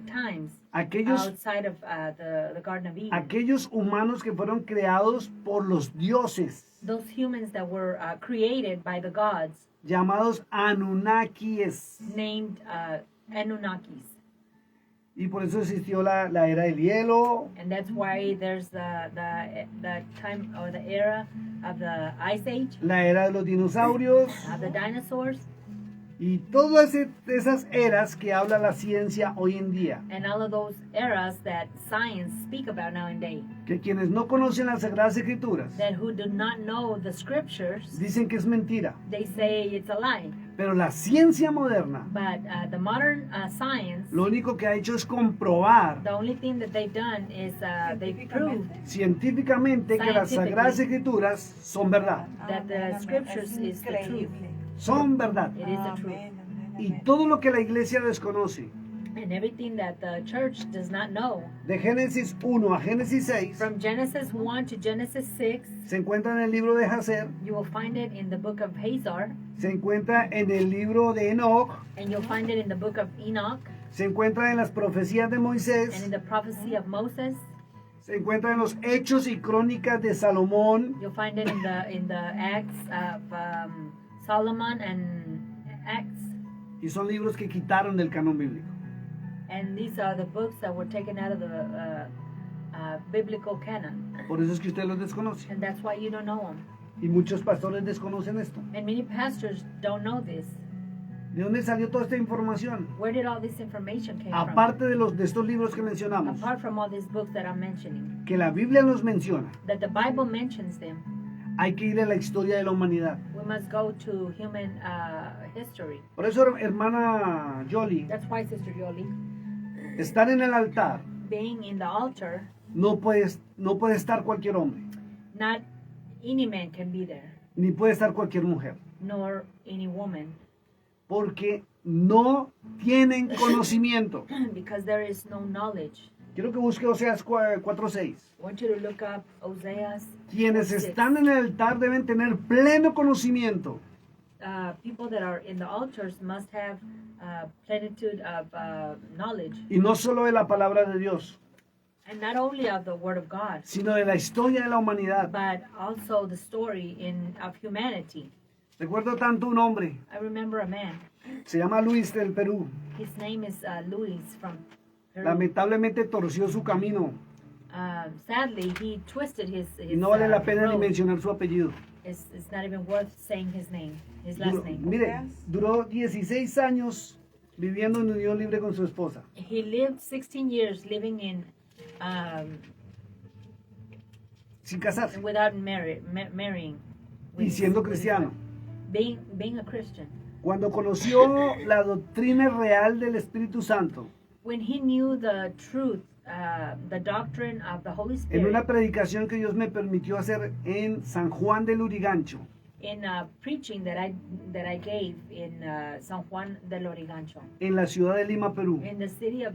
times Aquellos, outside of the Garden of Eden. aquellos humanos que fueron creados por los dioses, Those humans that were created by the gods, llamados Anunnakis. named Anunnakis. Y por eso existió la era del hielo, And that's why there's the time or the era of the Ice Age, la era de los dinosaurios of the dinosaurs, y todas esas eras que habla la ciencia hoy en día. and all of those eras that science speak about nowadays. Que quienes no conocen las Sagradas Escrituras That who do not know the scriptures, dicen que es mentira. they say it's a lie. Pero la ciencia moderna But the modern science, lo único que ha hecho es comprobar the only thing that they've done is they've proved científicamente que las Sagradas Escrituras son verdad. that the amén, scriptures es is the truth. increíble. Son verdad. It is the truth. Amén, amén, Y amén. todo lo que la iglesia desconoce, And everything that the church does not know, de Génesis 1 a Génesis 6, from Genesis 1 to Genesis 6, se encuentra en el libro de Jacer, you will find it in the book of Hazar, se encuentra en el libro de Enoch, and you'll find it in the book of Enoch, se encuentra en las profecías de and Moisés, in the prophecy of Moses. se encuentra en los hechos y crónicas de Salomón, You'll find it in the Acts of Solomon and Acts. y son libros que quitaron del canon bíblico. And these are the books that were taken out of the biblical canon. Por eso es que usted los desconoce. And that's why you don't know them. Y muchos pastores desconocen esto. And many pastors don't know this. ¿De dónde salió toda esta información? Where did all this information came from? Aparte de estos libros que mencionamos, Apart from all these books that I'm mentioning, que la Biblia los menciona, that the Bible mentions them, hay que ir a la historia de la humanidad. we must go to human history. Por eso, hermana Jolie, That's why, Sister Yoli, estar en el altar being in the altar, no puede estar cualquier hombre, not any man can be there, ni puede estar cualquier mujer, nor any woman, porque no tienen conocimiento. because there is no knowledge. Quiero que busque Oseas 4:6. I want you to look up Oseas. Quienes 4:6. están en el altar deben tener pleno conocimiento People that are in the altars must have plenitude of knowledge, y no solo de la palabra de Dios, and not only of the Word of God, sino de la historia de la humanidad. but also the story of humanity. Recuerdo tanto un hombre, I remember a man. se llama Luis del Perú. His name is Luis from Peru. Lamentablemente torció su camino Sadly, he twisted his y no vale la pena ni road. mencionar su apellido. It's not even worth saying his name, his last Duró, name. mire, duró 16 años viviendo en unión libre con su esposa. He lived 16 years living in Sin casarse without marrying. y siendo cristiano. Being a Christian. Cuando conoció la doctrina real del Espíritu Santo When he knew the truth, the doctrine of the Holy en una Spirit, predicación que Dios me permitió hacer en San Juan del Urigancho, in preaching that I gave in San Juan del Origancho, en la ciudad de Lima, Perú. in the city of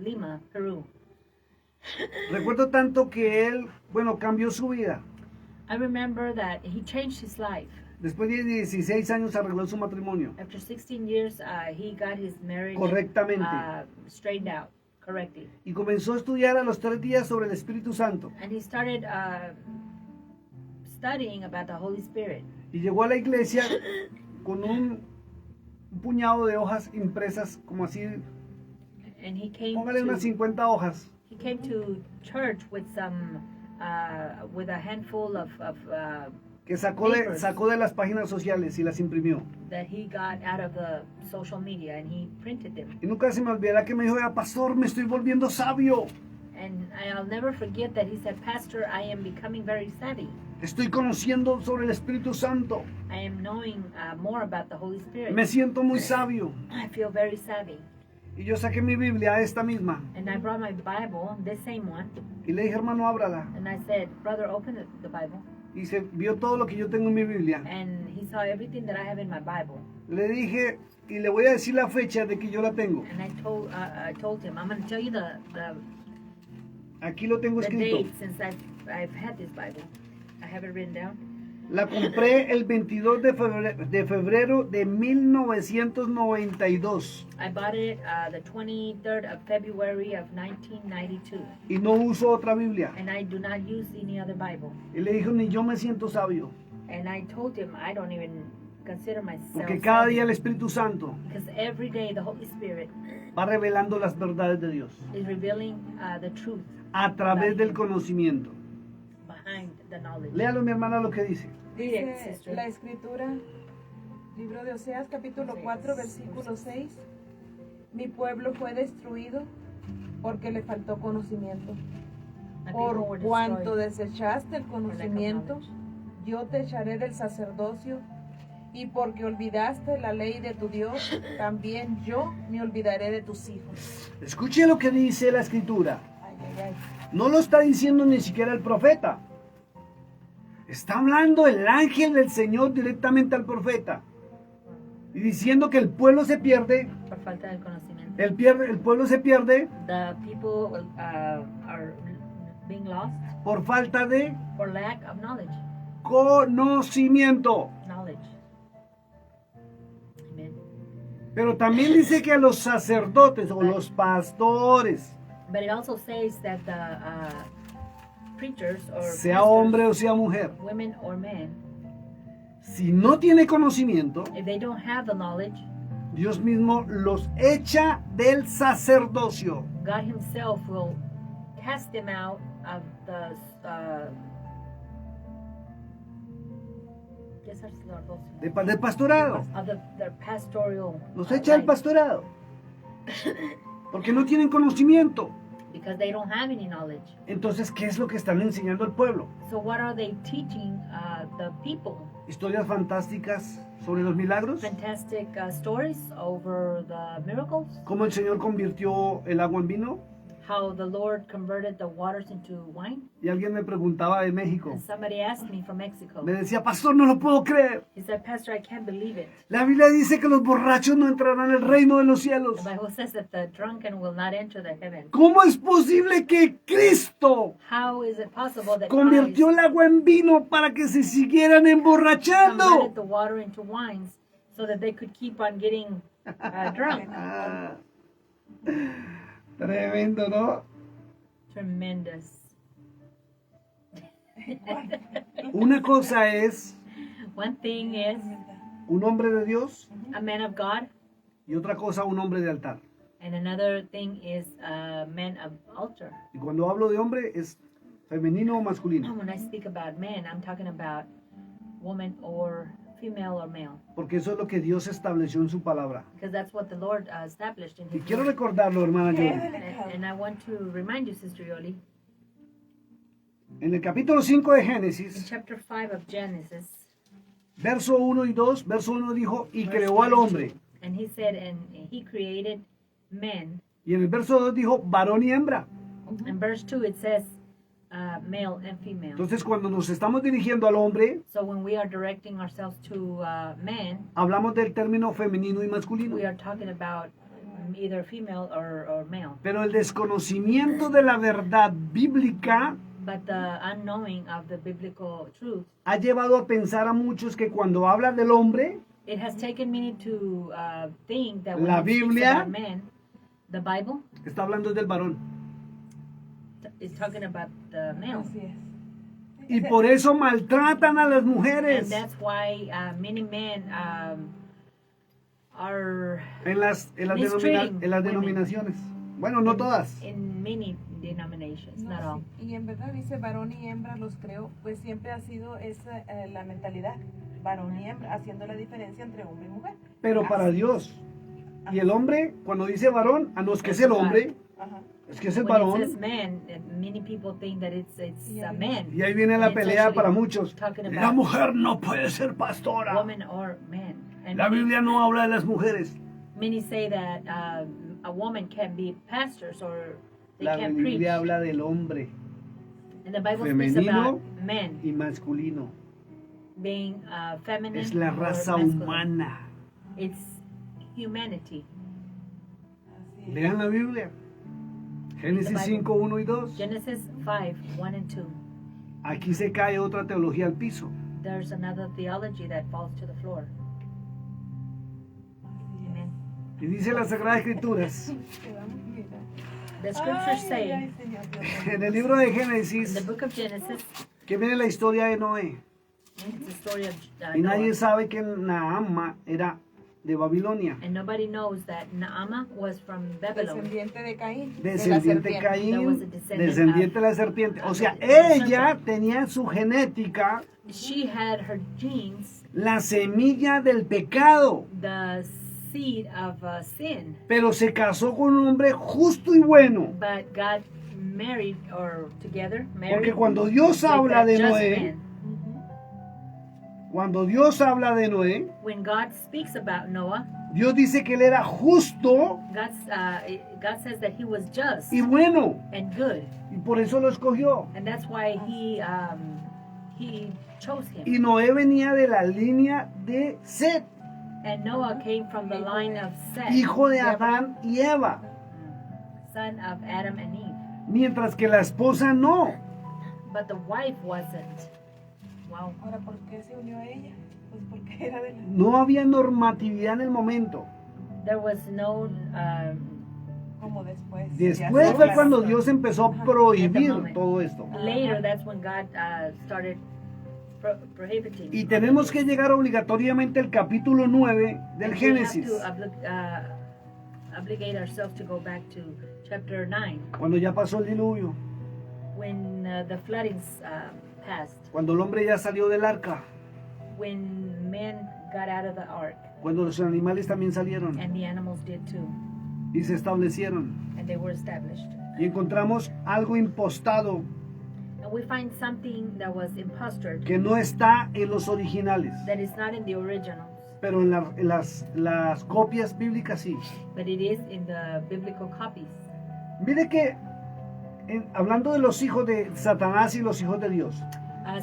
Lima, Peru. Recuerdo tanto que él, bueno, cambió su vida. I remember that he changed his life. Después de 16 años arregló su matrimonio After 16 years, he got his marriage correctamente straightened out correctly. y comenzó a estudiar a los 3 días sobre el Espíritu Santo And he started studying about the Holy Spirit. y llegó a la iglesia con un puñado de hojas impresas como así, And he came póngale unas to 50 hojas he came to church with some with a handful of que sacó de las páginas sociales y las imprimió. that he got out of the social media, and he printed them. Y nunca se me olvidará que me dijo, pastor, me estoy volviendo sabio, And I'll never forget that he said, Pastor, I am becoming very savvy. estoy conociendo sobre el Espíritu Santo, I am knowing more about the Holy Spirit. me siento muy sabio. I feel very savvy. Y yo saqué mi Biblia, esta misma, And I brought my Bible, this same one, y le dije, hermano, ábrala. and I said, Brother, open the Bible. Y se vio todo lo que yo tengo en mi Biblia. And he saw everything that I have in my Bible. Le dije, y le voy a decir la fecha de que yo la tengo. And I told him, I'm going to tell you the Aquí lo tengo escrito. date since I've had this Bible. I have it written down. La compré el 22 de febrero de 1992 I bought it the 23rd of February of 1992. y no uso otra Biblia. And I do not use any other Bible. Y le dije, ni yo me siento sabio, And I told him I don't even consider myself porque cada savvy, día el Espíritu Santo because every day the Holy Spirit va revelando las verdades de Dios is revealing the truth a través del conocimiento. behind the knowledge. Léalo, mi hermana, lo que dice. Read it, Dice sister. la escritura, libro de Oseas, capítulo 4, versículo 6. Mi pueblo fue destruido porque le faltó conocimiento. My Por people were cuanto destroyed. desechaste el conocimiento, yo te echaré del sacerdocio, y porque olvidaste la ley de tu Dios, también yo me olvidaré de tus hijos. Escuche lo que dice la escritura. Ay, ay, ay. No lo está diciendo ni siquiera el profeta. Está hablando el ángel del Señor directamente al profeta. Y diciendo que el pueblo se pierde, Por falta de conocimiento. el pueblo se pierde The people are being lost por falta de for lack of knowledge. conocimiento. Knowledge. Amen. Pero también dice que a los sacerdotes o los pastores, But it also says that the preachers or sea pastors, hombre o sea mujer, women or men, si no tiene conocimiento, if they don't have the knowledge, Dios mismo los echa del sacerdocio. God Himself will cast them out of the Del pastorado. of the pastoral Los echa del life, pastorado. Porque no tienen conocimiento. because they don't have any knowledge. Entonces, ¿qué es lo que están enseñando al pueblo? So what are they teaching the people? Historias fantásticas sobre los milagros. Fantastic stories over the miracles, Cómo el Señor convirtió el agua en vino. how the Lord converted the waters into wine. Y alguien me preguntaba de México. And somebody asked me from Mexico. Me decía, pastor, no lo puedo creer. He said, Pastor, I can't believe it. La Biblia dice que los borrachos no entrarán al reino de los cielos. The Bible says that the drunken will not enter the heaven. ¿Cómo es posible que Cristo How is it possible that convirtió el Christ agua en vino para que se siguieran emborrachando? converted the water into wines so that they could keep on getting drunk? Ah, tremendo, ¿no? Tremendous. Una cosa es One thing is un hombre de Dios a man of God, y otra cosa un hombre de altar. And another thing is men of altar. Y cuando hablo de hombre es femenino o masculino. When I speak about men, I'm talking about woman or female or male. Porque eso es lo que Dios estableció en su palabra. Because that's what the Lord established in Y His quiero word. recordarlo, hermana Yoli. And I want to remind you, Sister Yoli, En el capítulo 5 de in Génesis, chapter 5 of Genesis, verso 1 y 2, verso 1 dijo, y creó al hombre. and He said, and He created men. Y en el verso 2 dijo, varón y hembra. In verse 2 it says male and female. Entonces cuando nos estamos dirigiendo al hombre, So when we are directing ourselves to men, hablamos del término femenino y masculino. we are talking about either female or male. Pero el desconocimiento de la verdad bíblica But the unknowing of the biblical truth, ha llevado a pensar a muchos que cuando habla del hombre, it has taken me to think that when La it speaks Biblia about men, the Bible está hablando del varón. is talking about the male. Así es. Y por eso maltratan a las And mujeres that's why many men are en las mistreating women. denominaciones. Bueno, no todas. in many denominations, No, not all. sí. Y en verdad dice varón y hembra los creo, pues siempre ha sido esa la mentalidad, varón y hembra, haciendo la diferencia entre hombre y mujer. Pero para Así. Dios. Y el hombre, cuando dice varón, no es que es el hombre, Ajá. es que es el When it varón. says man, many people think that it's a man. Y ahí viene la And it's pelea actually para muchos. talking La about mujer no puede ser pastora. woman or man. And La Biblia no habla de las mujeres. many say that a woman can be pastors or they La can preach. Biblia habla del hombre And the Bible speaks femenino about men y masculino. being feminine. Es la or raza masculine. humana. It's humanity. Así es. Lean la Biblia. Génesis 5, 1 y 2. Genesis 5, 1 and 2. Aquí se cae otra teología al piso. There's another theology that falls to the floor. Así es. Amen. Y dice las Sagradas Escrituras, Te vamos a mirar. The scriptures Ay, say ay, Señor Dios mío. en el libro de in the Génesis, book of Genesis, que viene la historia de Noé. it's the story of Y nadie Noah. sabe que Naama era de Babilonia. And nobody knows that Naamah was from Babylon. Descendiente de Caín. Descendiente de That was Caín, a descendant descendiente de la serpiente. O sea, ella tenía en su genética She had her genes, la semilla del pecado, the seed of sin, pero se casó con un hombre justo y bueno. but got married or together, married Porque cuando Dios with habla a de just Noé, man. cuando Dios habla de Noé, When God speaks about Noah, Dios dice que él era justo God says that he was just y bueno, and good, y por eso lo escogió. and that's why he chose him. Y Noé venía de la línea de Set, And Noah came from the line of Seth, hijo de Adán y Eva, son of Adam and Eve. mientras que la esposa no. But the wife wasn't. Wow. Ahora, ¿por qué se unió a ella? Pues porque era de la... No había normatividad en el momento. There was no Como después. Después Ya fue se- cuando Dios empezó a At the prohibir moment. todo esto. later. That's when God started prohibiting. Y tenemos que llegar obligatoriamente al capítulo 9 del And Génesis, we have to obligate ourselves to go back to chapter 9 cuando ya pasó el diluvio, when the floodings passed, cuando el hombre ya salió del arca, when men got out of the ark, cuando los animales también salieron and the animals did too, y se establecieron. and they were established. Y encontramos algo impostado And we find something that was impostered, que no está en los originales, that is not in the originals, pero en las copias bíblicas sí. but it is in the biblical copies. Mire que, hablando de los hijos de Satanás y los hijos de Dios,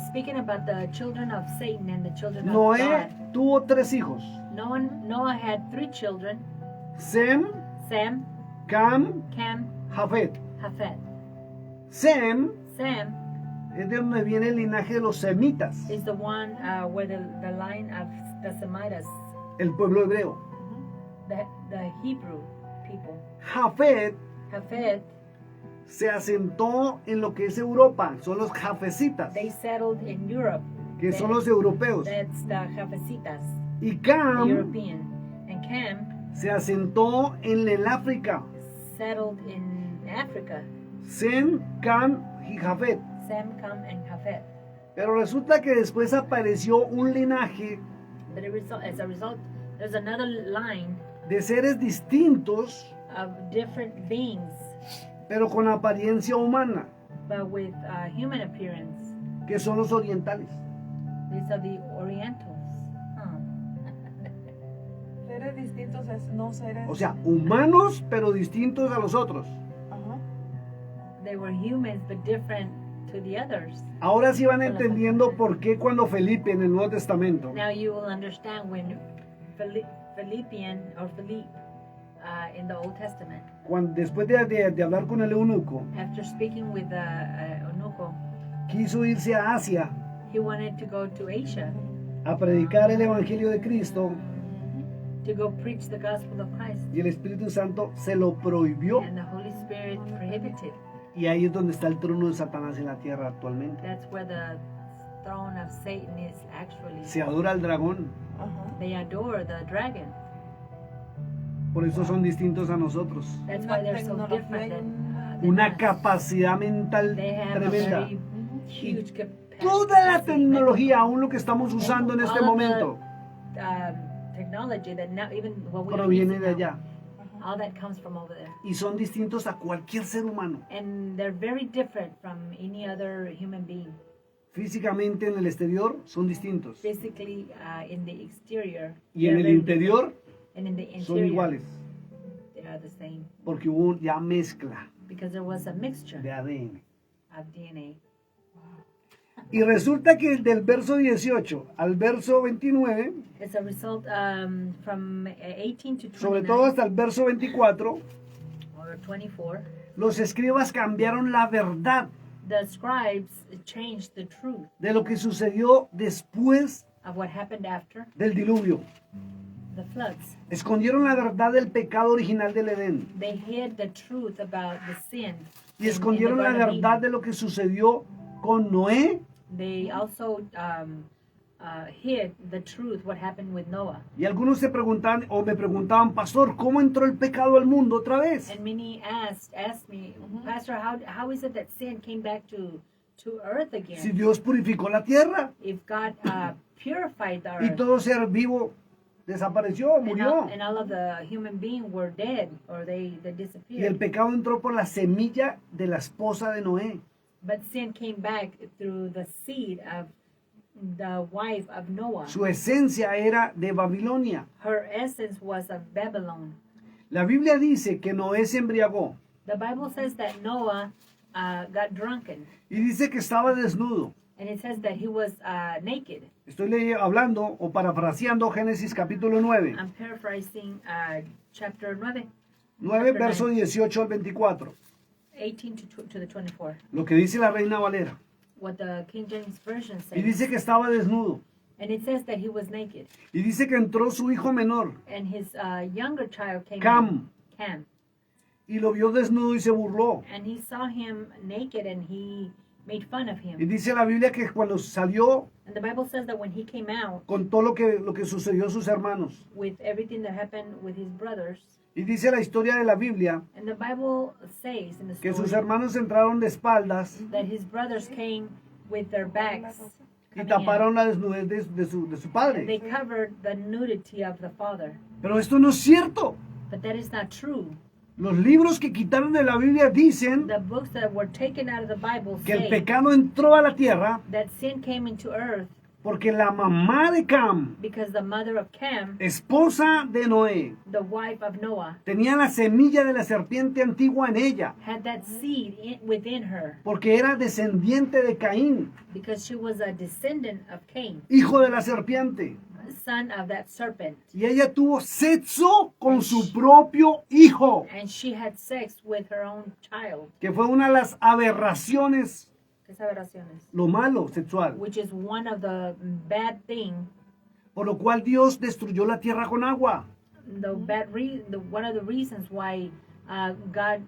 Speaking about the children of Satan and the children of Noé God, tuvo 3 hijos, Noah had 3 children, Sem, Sam, Cam, Cam, Jafet. Japhet. Sem Sam es de donde viene el linaje de los semitas, is the one where the line of the Semites, el pueblo hebreo. the Hebrew people. Jafet Japhet, se asentó en lo que es Europa, son los jafecitas, they settled in Europe. que son That- los europeos. That's the Japhecitas, Y the Cam European. And Cam se asentó en el África, settled in Africa, Sem, Cam y Jafet. Sem, Cam, and Japhet. Pero resulta que después apareció un linaje But as a result, there's another line de seres distintos, of different beings, pero con apariencia humana, but with human appearance. que son los orientales. These are the Orientals. Seres distintos es no seres. O sea, humanos, pero distintos a los otros. Ajá. They were humans, but different to the others. Ahora sí van entendiendo por qué cuando Felipe en el Nuevo Testamento Now you will understand when Philip in the Old Testament, después de hablar con el eunuco, after speaking with Onuko, quiso irse a Asia he wanted to go to Asia a predicar el Evangelio de Cristo to go preach the gospel of Christ, y el Espíritu Santo se lo prohibió. and the Holy Spirit prohibited. Y ahí es donde está el trono de Satanás en la tierra actualmente. That's where the throne of Satan is actually. Se adora al dragón, Ajá. They adore the dragon. por eso son distintos a nosotros. That's Una why they're so tecnología different than Una us. capacidad mental They have a tremenda. very huge capacity. Toda la tecnología, aún lo que estamos usando en este All of momento, technology that now even what we are proviene using de now, allá. all that comes from over there, Y son distintos a cualquier ser humano. and they're very different from any other human being. Físicamente en el exterior son distintos. Physically, in the exterior, Y en they're el very interior different. And in the son interior, iguales. they are the same Porque hubo ya mezcla because there was a mixture de ADN. of DNA. Y resulta que del verso 18 al verso 29, As a result, from 18 to 29 sobre todo hasta el verso 24, or 24, los escribas cambiaron la verdad the scribes changed the truth de lo que sucedió después of what happened after del diluvio. the floods. Escondieron la verdad del pecado original del Edén. They hid the truth about the sin. Y escondieron la verdad de lo que sucedió con Noé They also hid the truth, what happened with Noah. y algunos se preguntan o me preguntaban, pastor, ¿cómo entró el pecado al mundo otra vez? And many asked me, Pastor, how is it that sin came back to earth again? Si Dios purificó la tierra If God purified the y earth, todo ser vivo desapareció, murió. and all of the human beings were dead, or they Y el disappeared. pecado entró por la semilla de la esposa de Noé. But sin came back through the seed of the wife of Noah. Su esencia era de Babilonia. Her essence was of Babylon. La Biblia dice que Noé se embriagó The Bible says that Noah got drunken, y dice que estaba desnudo. and it says that he was naked. Estoy hablando o parafraseando Génesis capítulo 9, I'm paraphrasing chapter 9, 9 verso 18 al 24. 18 to the 24. Lo que dice la Reina Valera. What the King James Version Y says. dice que estaba desnudo. And it says that he was naked. Y dice que entró su hijo menor And his younger child came Cam. in, Cam. y lo vio desnudo y se burló. And he saw him naked and he made fun of Y him. dice la Biblia que cuando salió And the Bible says that when he came out contó lo que sucedió a sus hermanos. with everything that happened with his brothers, Y dice la historia de la Biblia and the Bible says in the que sus story hermanos entraron de espaldas that his brothers came with their backs y coming in. taparon la desnudez de su They padre. covered the nudity of the father. Pero esto no es cierto. But that is not true. Los libros que quitaron de la Biblia dicen The books that were taken out of the Bible que el say pecado entró a la tierra that sin came into earth porque la mamá de Cam, because the mother of Cam, esposa de Noé, the wife of Noah, tenía la semilla de la serpiente antigua en ella, had that seed within her porque era descendiente de Caín, because she was a descendant of Cain, hijo de la serpiente. son of that serpent. Y ella tuvo sexo con su propio hijo, And she had sex with her own child. que fue una de las aberraciones, ¿Qué aberraciones? lo malo sexual, Which is one of the bad thing, por lo cual Dios destruyó la tierra con agua. one of the reasons why God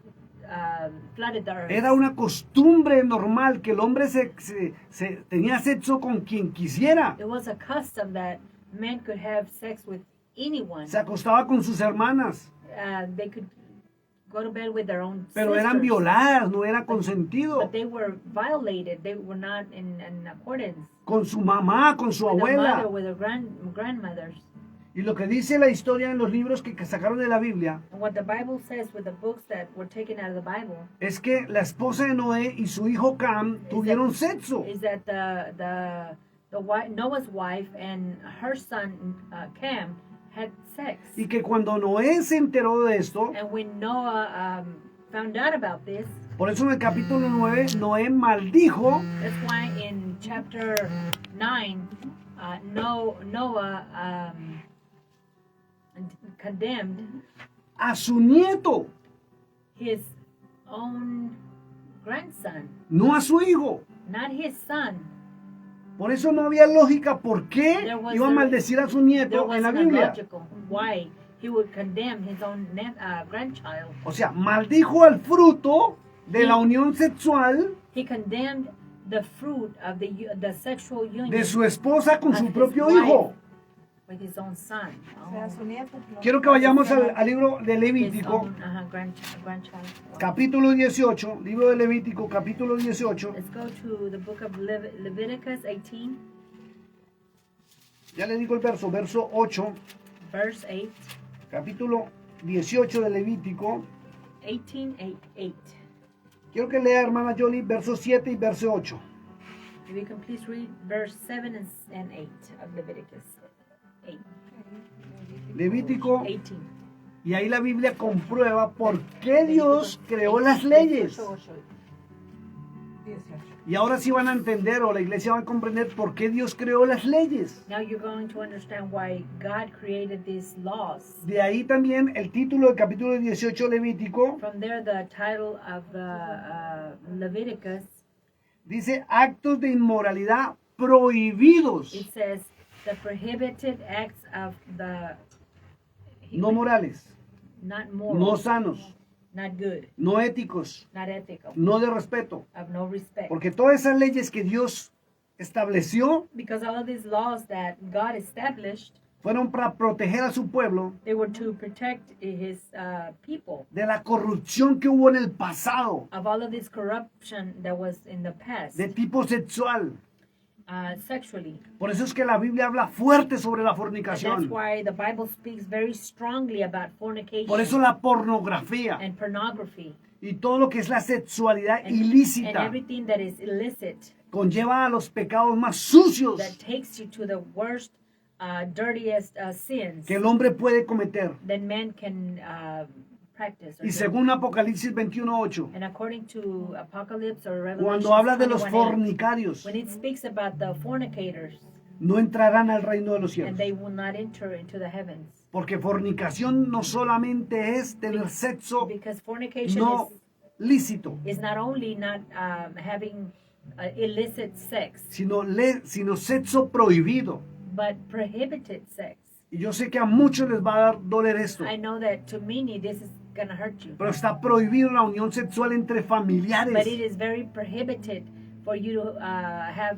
flooded the earth. Era una costumbre normal que el hombre tenía sexo con quien quisiera. It was a custom that men could have sex with anyone. Se acostaba con sus hermanas, They could go to bed with their own pero eran sisters, violadas, no era consentido. but they were violated. They were not in accordance Con su mamá, con su with their abuela. mother, with their grandmothers. Y lo que dice la historia en los libros que sacaron de la Biblia And what the Bible says with the books that were taken out of the Bible es que la esposa de Noé y su hijo Cam tuvieron sexo. is that Noah's wife and her son Cam had sex. Y que cuando Noé se enteró de esto, And when Noah found out about this, por eso en el capítulo 9, Noé maldijo that's why in chapter 9, Noah condemned a su nieto, his own grandson, no a su hijo. not his son. Por eso no había lógica por qué There was iba a a- maldecir a su There nieto was en la no Biblia. logical why he would condemn his own grandchild. O sea, maldijo al fruto de la unión sexual He condemned the fruit of the sexual union de su esposa con of su his propio wife hijo. with his own son. O sea, su nieto. Quiero que vayamos al libro de His Levítico, own grandchild. capítulo 18, libro de Levítico, capítulo 18. Let's go to the book of Leviticus 18, Ya le digo el verso, verso 8, verse 8. capítulo 18 de Levítico. 18:8. Quiero que lea, hermana Jolie, verso 7 y verso 8. If you can please read verse 7 and 8 of Leviticus 8. Levítico, 18. y ahí la Biblia comprueba por qué Dios creó las leyes. 18. Y ahora sí van a entender, o la iglesia va a comprender por qué Dios creó las leyes. Now you're going to understand why God created these laws. De ahí también el título del capítulo 18 Levítico From there, the title of the Leviticus, dice actos de inmoralidad prohibidos, it says the prohibited acts of the no morales, not moral, no sanos, not good, no éticos, not ethical, no de respeto. of no respect. Porque todas esas leyes que Dios estableció Because all of these laws that God established, fueron para proteger a su pueblo they were to protect his people de la corrupción que hubo en el pasado, of all of this corruption that was in the past, de tipo sexual. sexually. Por eso es que la Biblia habla fuerte sobre la And that's fornicación. why the Bible speaks very strongly about fornication Por eso la pornografía and pornography y todo lo que es la sexualidad and ilícita everything that is illicit conlleva a los pecados más sucios that takes you to the worst, dirtiest sins que el hombre puede cometer. that man can practice. or Y do. según Apocalipsis 21:8, And according to Apocalypse or Revelation, cuando habla de los 21:8, fornicarios, when it speaks about the fornicators, no entrarán al reino de los cielos. and they will not enter into the heavens. Porque fornicación no solamente es tener sexo Because fornication no lícito, is not only not having illicit sex, sino sexo prohibido. but prohibited sex. Y yo sé que a muchos les va a dar doler esto, I know that to many this is going to hurt you. pero está prohibido la unión sexual entre But familiares, it is very prohibited for you to have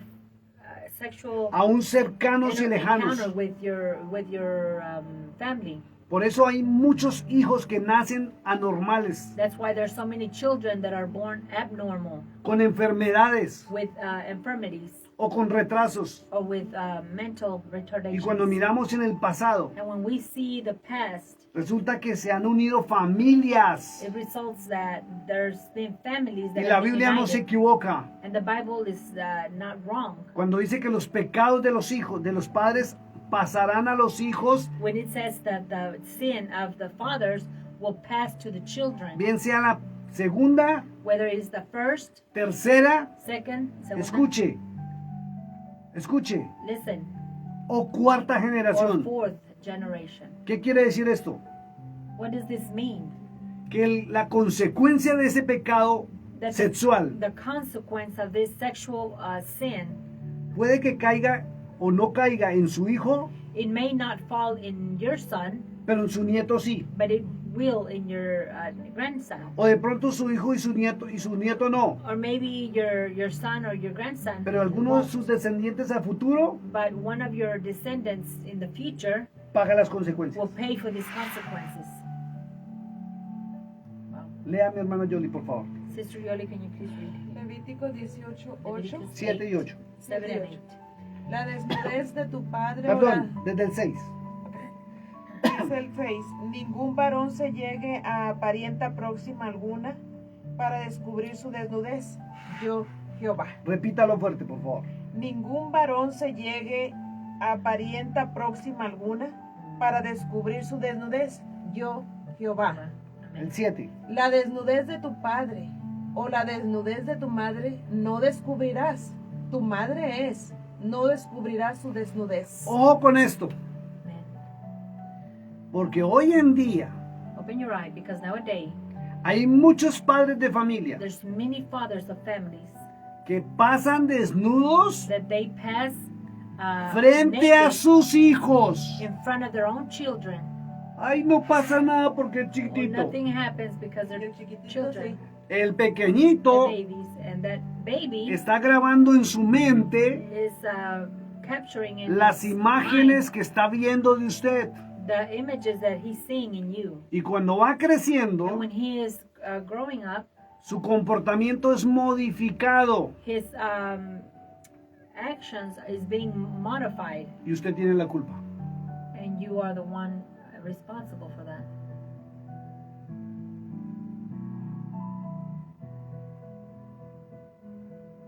sexual aún cercanos y lejanos. encounter with your family. Por eso hay muchos hijos que nacen anormales, That's why there's so many children that are born abnormal con enfermedades with infirmities o con retrasos. or with mental Y retardation. cuando miramos en el pasado, And when we see the past, resulta que se han unido familias. it results that there's been families Y that la have been Biblia no se united. equivoca And the Bible is not wrong cuando dice que los pecados de los hijos, de los padres, pasarán a los hijos, when it says that the sin of the fathers will pass to the children, bien sea la segunda, whether it's the first, tercera, second, segunda, escuche, listen, o cuarta or generación. fourth generation. ¿Qué quiere decir esto? What does this mean? Que la consecuencia de ese pecado That sexual the consequence of this sexual sin, puede que caiga o no caiga en su hijo, it may not fall in your son, pero en su nieto sí. but it will in your grandson. O de pronto su hijo y su nieto no. Or maybe your son or your grandson, Pero algunos de sus descendientes a futuro but one of your descendants in the future paga las consecuencias. will pay for these consequences. Wow. Lea a mi hermana Yoli, por favor. Sister Yoli, can you please read? Levítico 18:8. 7 y 8. 7 and 8. La desnudez de tu padre Perdón, desde el 6. es el 6. Ningún varón se llegue a parienta próxima alguna para descubrir su desnudez. Yo, Jehová. Repítalo fuerte, por favor. Ningún varón se llegue a parienta próxima alguna para descubrir su desnudez. Yo, Jehová. El 7. La desnudez de tu padre o la desnudez de tu madre no descubrirás. Tu madre es, no descubrirás su desnudez. Ojo con esto, Amen. porque hoy en día Open your eye, because nowadays hay muchos padres de familia there's many fathers of families que pasan desnudos that they pass frente a naked sus hijos. in front of their own children. Ay, no pasa nada porque es Well, chiquitito. nothing happens because they're children, El they're pequeñito babies, and that baby está grabando en su mente is capturing in las his imágenes mind que está viendo de usted. the images that he's seeing in you. Y cuando va And creciendo, when he is growing up, su comportamiento es modificado his actions is being modified, y usted tiene la culpa. and you are the one responsible for that.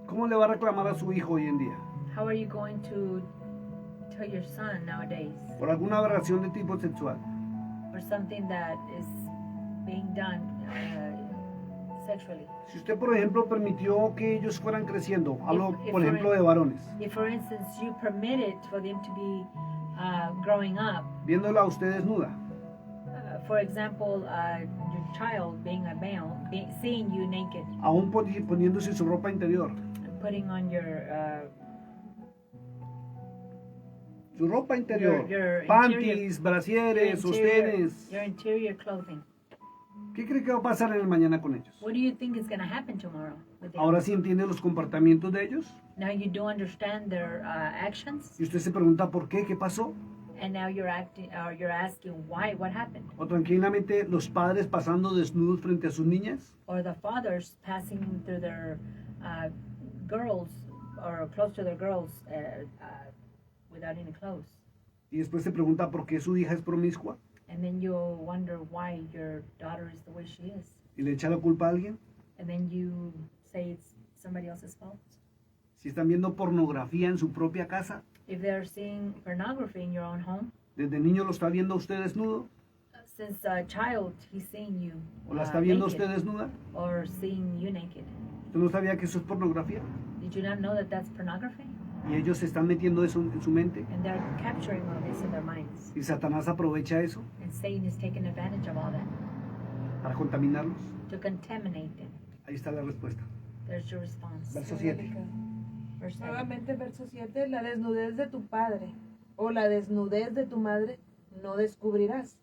¿Cómo le va a reclamar a su hijo hoy en día? How are you going to tell your son nowadays Por alguna aberración de tipo sexual. for something that is being done sexually? Si usted, por ejemplo, permitió que ellos fueran creciendo, hablo, If por for ejemplo, in- de varones, If, for instance, you permitted for them to be growing up, viéndola a usted desnuda, for example, your child being a male, seeing you naked, aún poniéndose su ropa interior, and putting on su ropa interior, your panties, brasieres, sostenes, your interior clothing. ¿qué cree que va a pasar en el mañana con ellos? What do you think is going to happen tomorrow with them? Ahora sí entiende los comportamientos de ellos Now you do understand their actions, y usted se pregunta por qué, qué pasó, and now you're asking why, what happened, o tranquilamente los padres pasando desnudos frente a sus niñas. or the fathers passing through their girls or close to their girls without any clothes, Y después se pregunta por qué su hija es promiscua and then you'll wonder why your daughter is the way she is, y le echa la culpa a alguien. and then you say it's somebody else's fault. Si están viendo pornografía en su propia casa, If they're seeing pornography in your own home, desde niño lo está viendo a usted desnudo since a child he's seeing you o la está viendo a naked, usted desnuda. or seeing you naked. ¿Usted no sabía que eso es pornografía? Did you not know that that's pornography? Y ellos están metiendo eso en su mente. And they're capturing all this in their minds. Y Satanás aprovecha eso And Satan is taking advantage of all that para contaminarlos. to contaminate them. Ahí está la respuesta. There's your response. Verso 7. Verse 7. Nuevamente verso 7, la desnudez de tu padre o la desnudez de tu madre no descubrirás.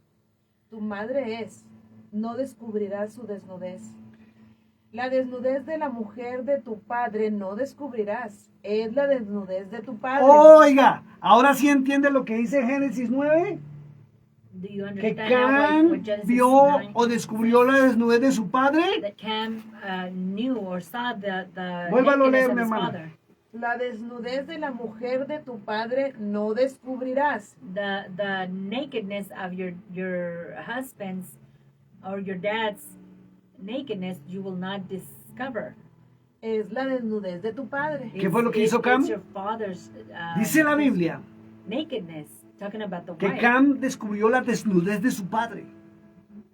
Tu madre es, no descubrirás su desnudez. La desnudez de la mujer de tu padre no descubrirás. Es la desnudez de tu padre. Oiga, ahora sí entiende lo que dice Génesis 9. Do you Que understand now Can what Genesis vio 9 o descubrió la desnudez de su padre. that Cam knew or saw the Vuélvalo a nakedness leer, of mi his hermana. father? La desnudez de la mujer de tu padre no descubrirás. The nakedness of your husband's or your dad's nakedness you will not discover. Es la desnudez de tu padre. ¿Qué fue lo que hizo Cam? It's your father's, Dice la Biblia nakedness. Talking about the que wife. Cam descubrió la desnudez de su padre.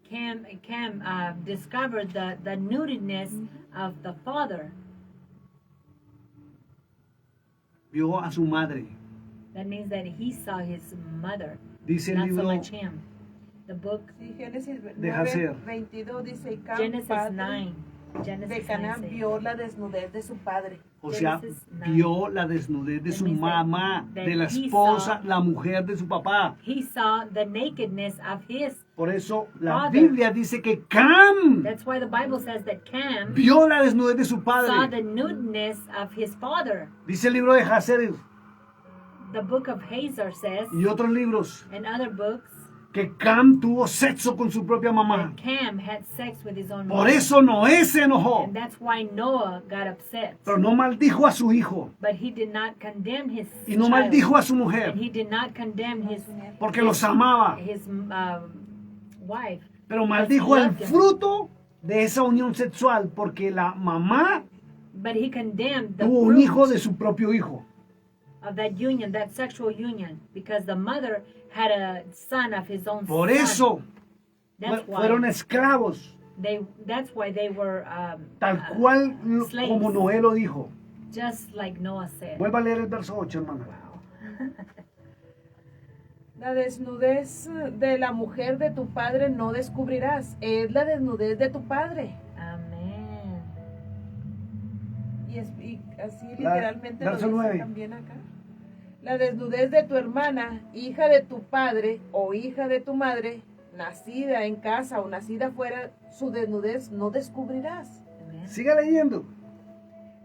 Cam discovered the nudiness of the father. Vio a su madre. That means that he saw his mother, Dice el not so libro much him. The book Sí, Génesis Deja 9, ser. 22 dice, y Cam, Genesis padre 9. de Genesis 9 Canaán says, vio la desnudez de su padre. O sea, Genesis 9. vio la desnudez de That su means that- mamá, that de la he esposa, saw- la mujer de su papá. He saw the nakedness of his. Por eso la Father. Biblia dice que Cam That's why the Bible says that Cam vio la desnudez de su saw padre. the nudeness of his father. Dice el libro de Hazer, the book of Hazar says, y otros libros, and other books, que Cam tuvo sexo con su propia mamá. that Cam had sex with his own Por mother. eso Noé se enojó, And that's why Noah got upset. pero no maldijo a su hijo But he did not condemn his y no child. maldijo a su mujer, And he did not condemn his porque los amaba, his wife. pero maldijo el fruto de esa unión sexual, porque la mamá But he condemned the tuvo un fruit hijo de su propio hijo. of that union, that sexual union, because the mother had a son of his own Por son. eso That's why fueron esclavos, that's why they were tal cual slaves, como Noé lo dijo. just like Noah said. Vuelva a leer el verso 8, hermano. La desnudez de la mujer de tu padre no descubrirás. Es la desnudez de tu padre. Amén. Y así literalmente lo verso dice 9. también acá. La desnudez de tu hermana, hija de tu padre o hija de tu madre, nacida en casa o nacida fuera, su desnudez no descubrirás. Amén. Siga leyendo.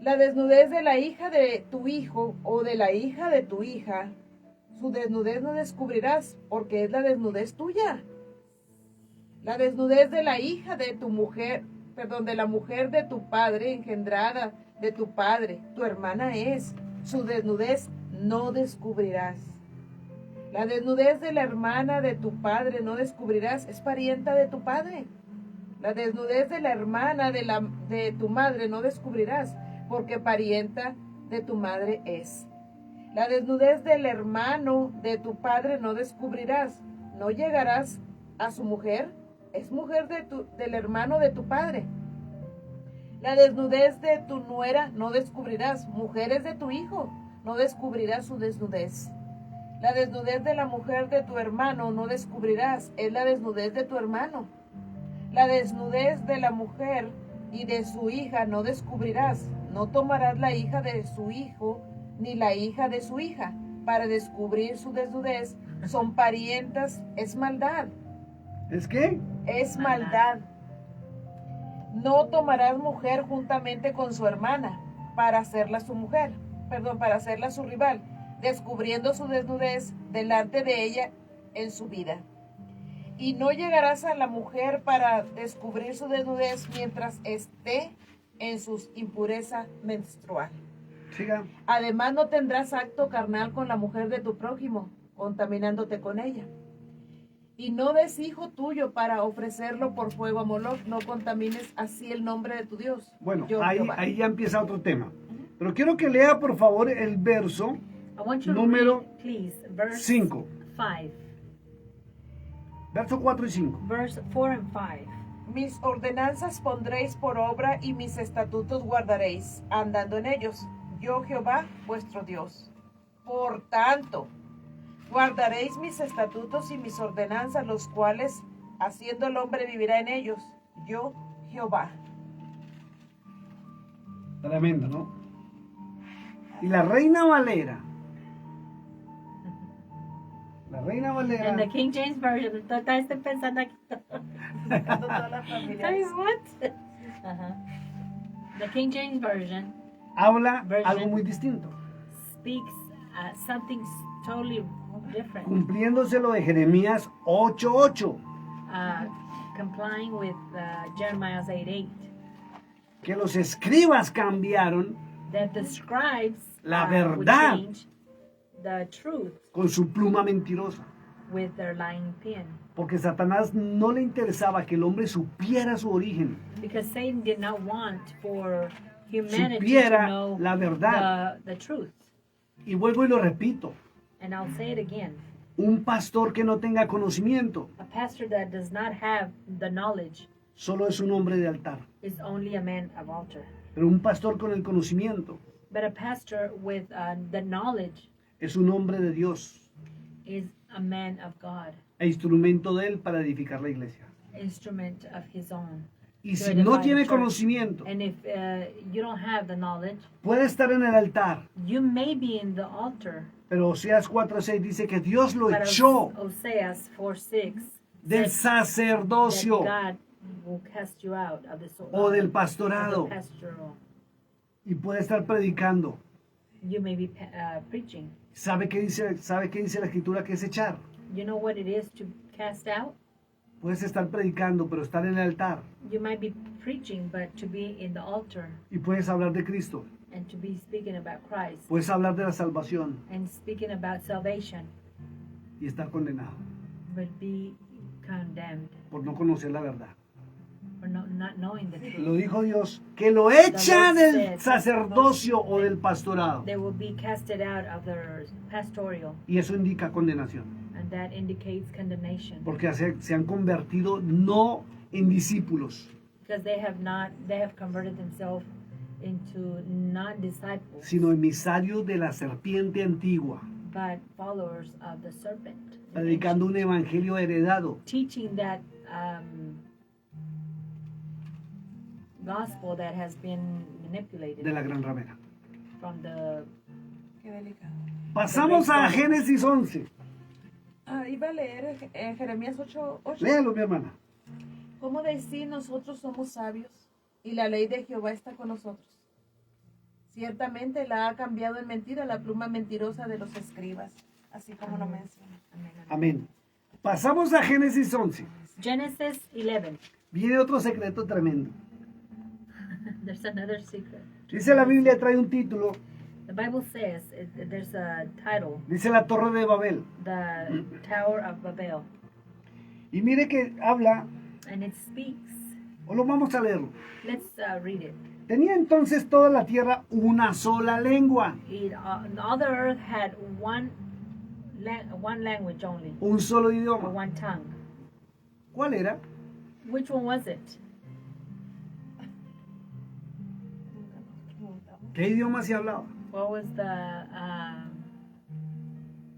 La desnudez de la hija de tu hijo o de la hija de tu hija, su desnudez no descubrirás, porque es la desnudez tuya. La desnudez de la hija de tu mujer, perdón, de la mujer de tu padre, engendrada de tu padre, tu hermana es, su desnudez no descubrirás. La desnudez de la hermana de tu padre no descubrirás, es parienta de tu padre. La desnudez de la hermana de tu madre no descubrirás, porque parienta de tu madre es. La desnudez del hermano de tu padre no descubrirás, no llegarás a su mujer, es mujer del hermano de tu padre. La desnudez de tu nuera no descubrirás, mujeres de tu hijo, no descubrirás su desnudez. La desnudez de la mujer de tu hermano no descubrirás, es la desnudez de tu hermano. La desnudez de la mujer y de su hija no descubrirás, no tomarás la hija de su hijo ni la hija de su hija para descubrir su desnudez, son parientas, es maldad. ¿Es qué? Es maldad. No tomarás mujer juntamente con su hermana para hacerla su mujer, para hacerla su rival, descubriendo su desnudez delante de ella en su vida. Y no llegarás a la mujer para descubrir su desnudez mientras esté en su impureza menstrual. Siga. Además no tendrás acto carnal con la mujer de tu prójimo, contaminándote con ella. Y no des hijo tuyo para ofrecerlo por fuego a Moloch, no contamines así el nombre de tu Dios. Bueno, Yo, ahí Jehová. ya empieza otro tema. Pero quiero que lea, por favor, el verso I want you to número read, please, verse 5. 5. Verso 4 y 5. Verse 4 and 5. Mis ordenanzas pondréis por obra y mis estatutos guardaréis, andando en ellos. Yo, Jehová, vuestro Dios. Por tanto, guardaréis mis estatutos y mis ordenanzas, los cuales, haciendo el hombre, vivirá en ellos. Yo, Jehová. Tremendo, ¿no? Y la Reina Valera. La Reina Valera. And the King James Version, todavía estoy pensando aquí. Toda la familia. Ay, what? The King James Version Habla Version. algo muy distinto. speaks something totally different, Cumpliéndose lo de Jeremías 8:8. complying with Jeremiah 8:8, Que los escribas cambiaron that the scribes La would verdad. change the truth con su pluma mentirosa. with their lying pen. Porque Satanás no le interesaba que el hombre supiera su origen. Because Satan did not want for humanity Supiera to know la verdad. the truth. Y vuelvo y lo repito. And I'll say it again. Un pastor que no tenga conocimiento A pastor that does not have the knowledge solo es un hombre de altar. is only a man of altar. Pero un pastor con el conocimiento But a pastor with the knowledge es un hombre de Dios is a man of God, e instrumento de él para edificar la iglesia. instrument of his own. Y to si edify no the tiene church. conocimiento, And if you don't have the knowledge, puede estar en el altar. you may be in the altar. Pero Oseas 4:6 dice que Dios lo But echó Oseas 4:6 del said sacerdocio that God will cast you out of the o del of pastorado the pastoral. y puede estar predicando You may be preaching. ¿Sabe qué dice la escritura que es echar? You know what it is to cast out? Puedes estar predicando, pero estar en el altar. You might be preaching, but to be in the altar Y puedes hablar de Cristo. and to be speaking about Christ Puedes hablar de la salvación and speaking about salvation, y estar condenado but be condemned por no conocer la verdad. for not knowing the Lo truth. dijo Dios, que lo echa del sacerdocio o del pastorado. They will be casted out of their pastoral, Y eso indica condenación. and that indicates condemnation Porque se han convertido no en discípulos, because they have converted themselves into not disciples, sino emisarios de la serpiente antigua, but followers of the serpent, predicando un evangelio heredado teaching that gospel that has been manipulated de la gran ramera. from the. Qué delicado. Pasamos a Génesis 11. Iba a leer Jeremías 8:8. Léalo, mi hermana. ¿Cómo decir nosotros somos sabios y la ley de Jehová está con nosotros? Ciertamente la ha cambiado en mentira la pluma mentirosa de los escribas, así como lo menciona. Amén. Pasamos a Génesis 11. Genesis 11. Viene otro secreto tremendo. There's another secret. Dice la Biblia, trae un título. The Bible says there's a title, Dice la Torre de Babel. the Tower of Babel, Y mire que habla, and it speaks. o lo vamos a leerlo. Let's read it. Tenía entonces toda la tierra una sola lengua, All the earth had one language only, un solo or idioma. one tongue. ¿Cuál era? Which one was it? ¿Qué idioma se hablaba? What was the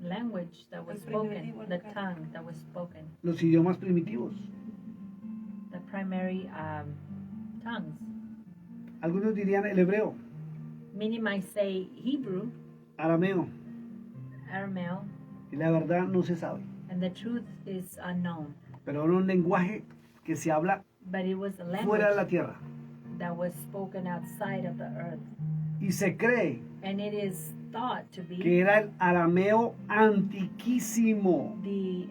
language that was El spoken? primitivo, The local. tongue that was spoken. Los idiomas primitivos. The primary tongues. Algunos dirían el hebreo, Many might say Hebrew, arameo, Aramaic, y la verdad no se sabe. and the truth is unknown. Pero era un lenguaje que se habla But it was a fuera de la language tierra. that was spoken outside of the earth. Y se cree And it is thought to que be era el arameo antiquísimo, the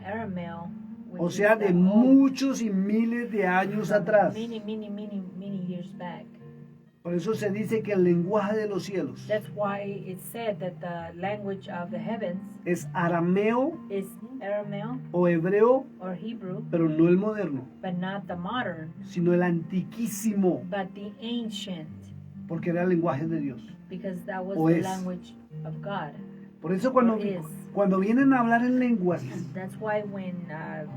Aramaic, which o sea, is de the old, muchos y miles de años atrás. many years back. Por eso se dice que el lenguaje de los cielos That's why it's said that the language of the heavens es arameo is Aramaic o hebreo, or Hebrew, pero no el moderno, but not the modern, sino el antiquísimo, but the ancient, porque era el lenguaje de Dios. because that was O the es. language of God. Por eso Or is. cuando vienen a hablar en lenguas, That's why when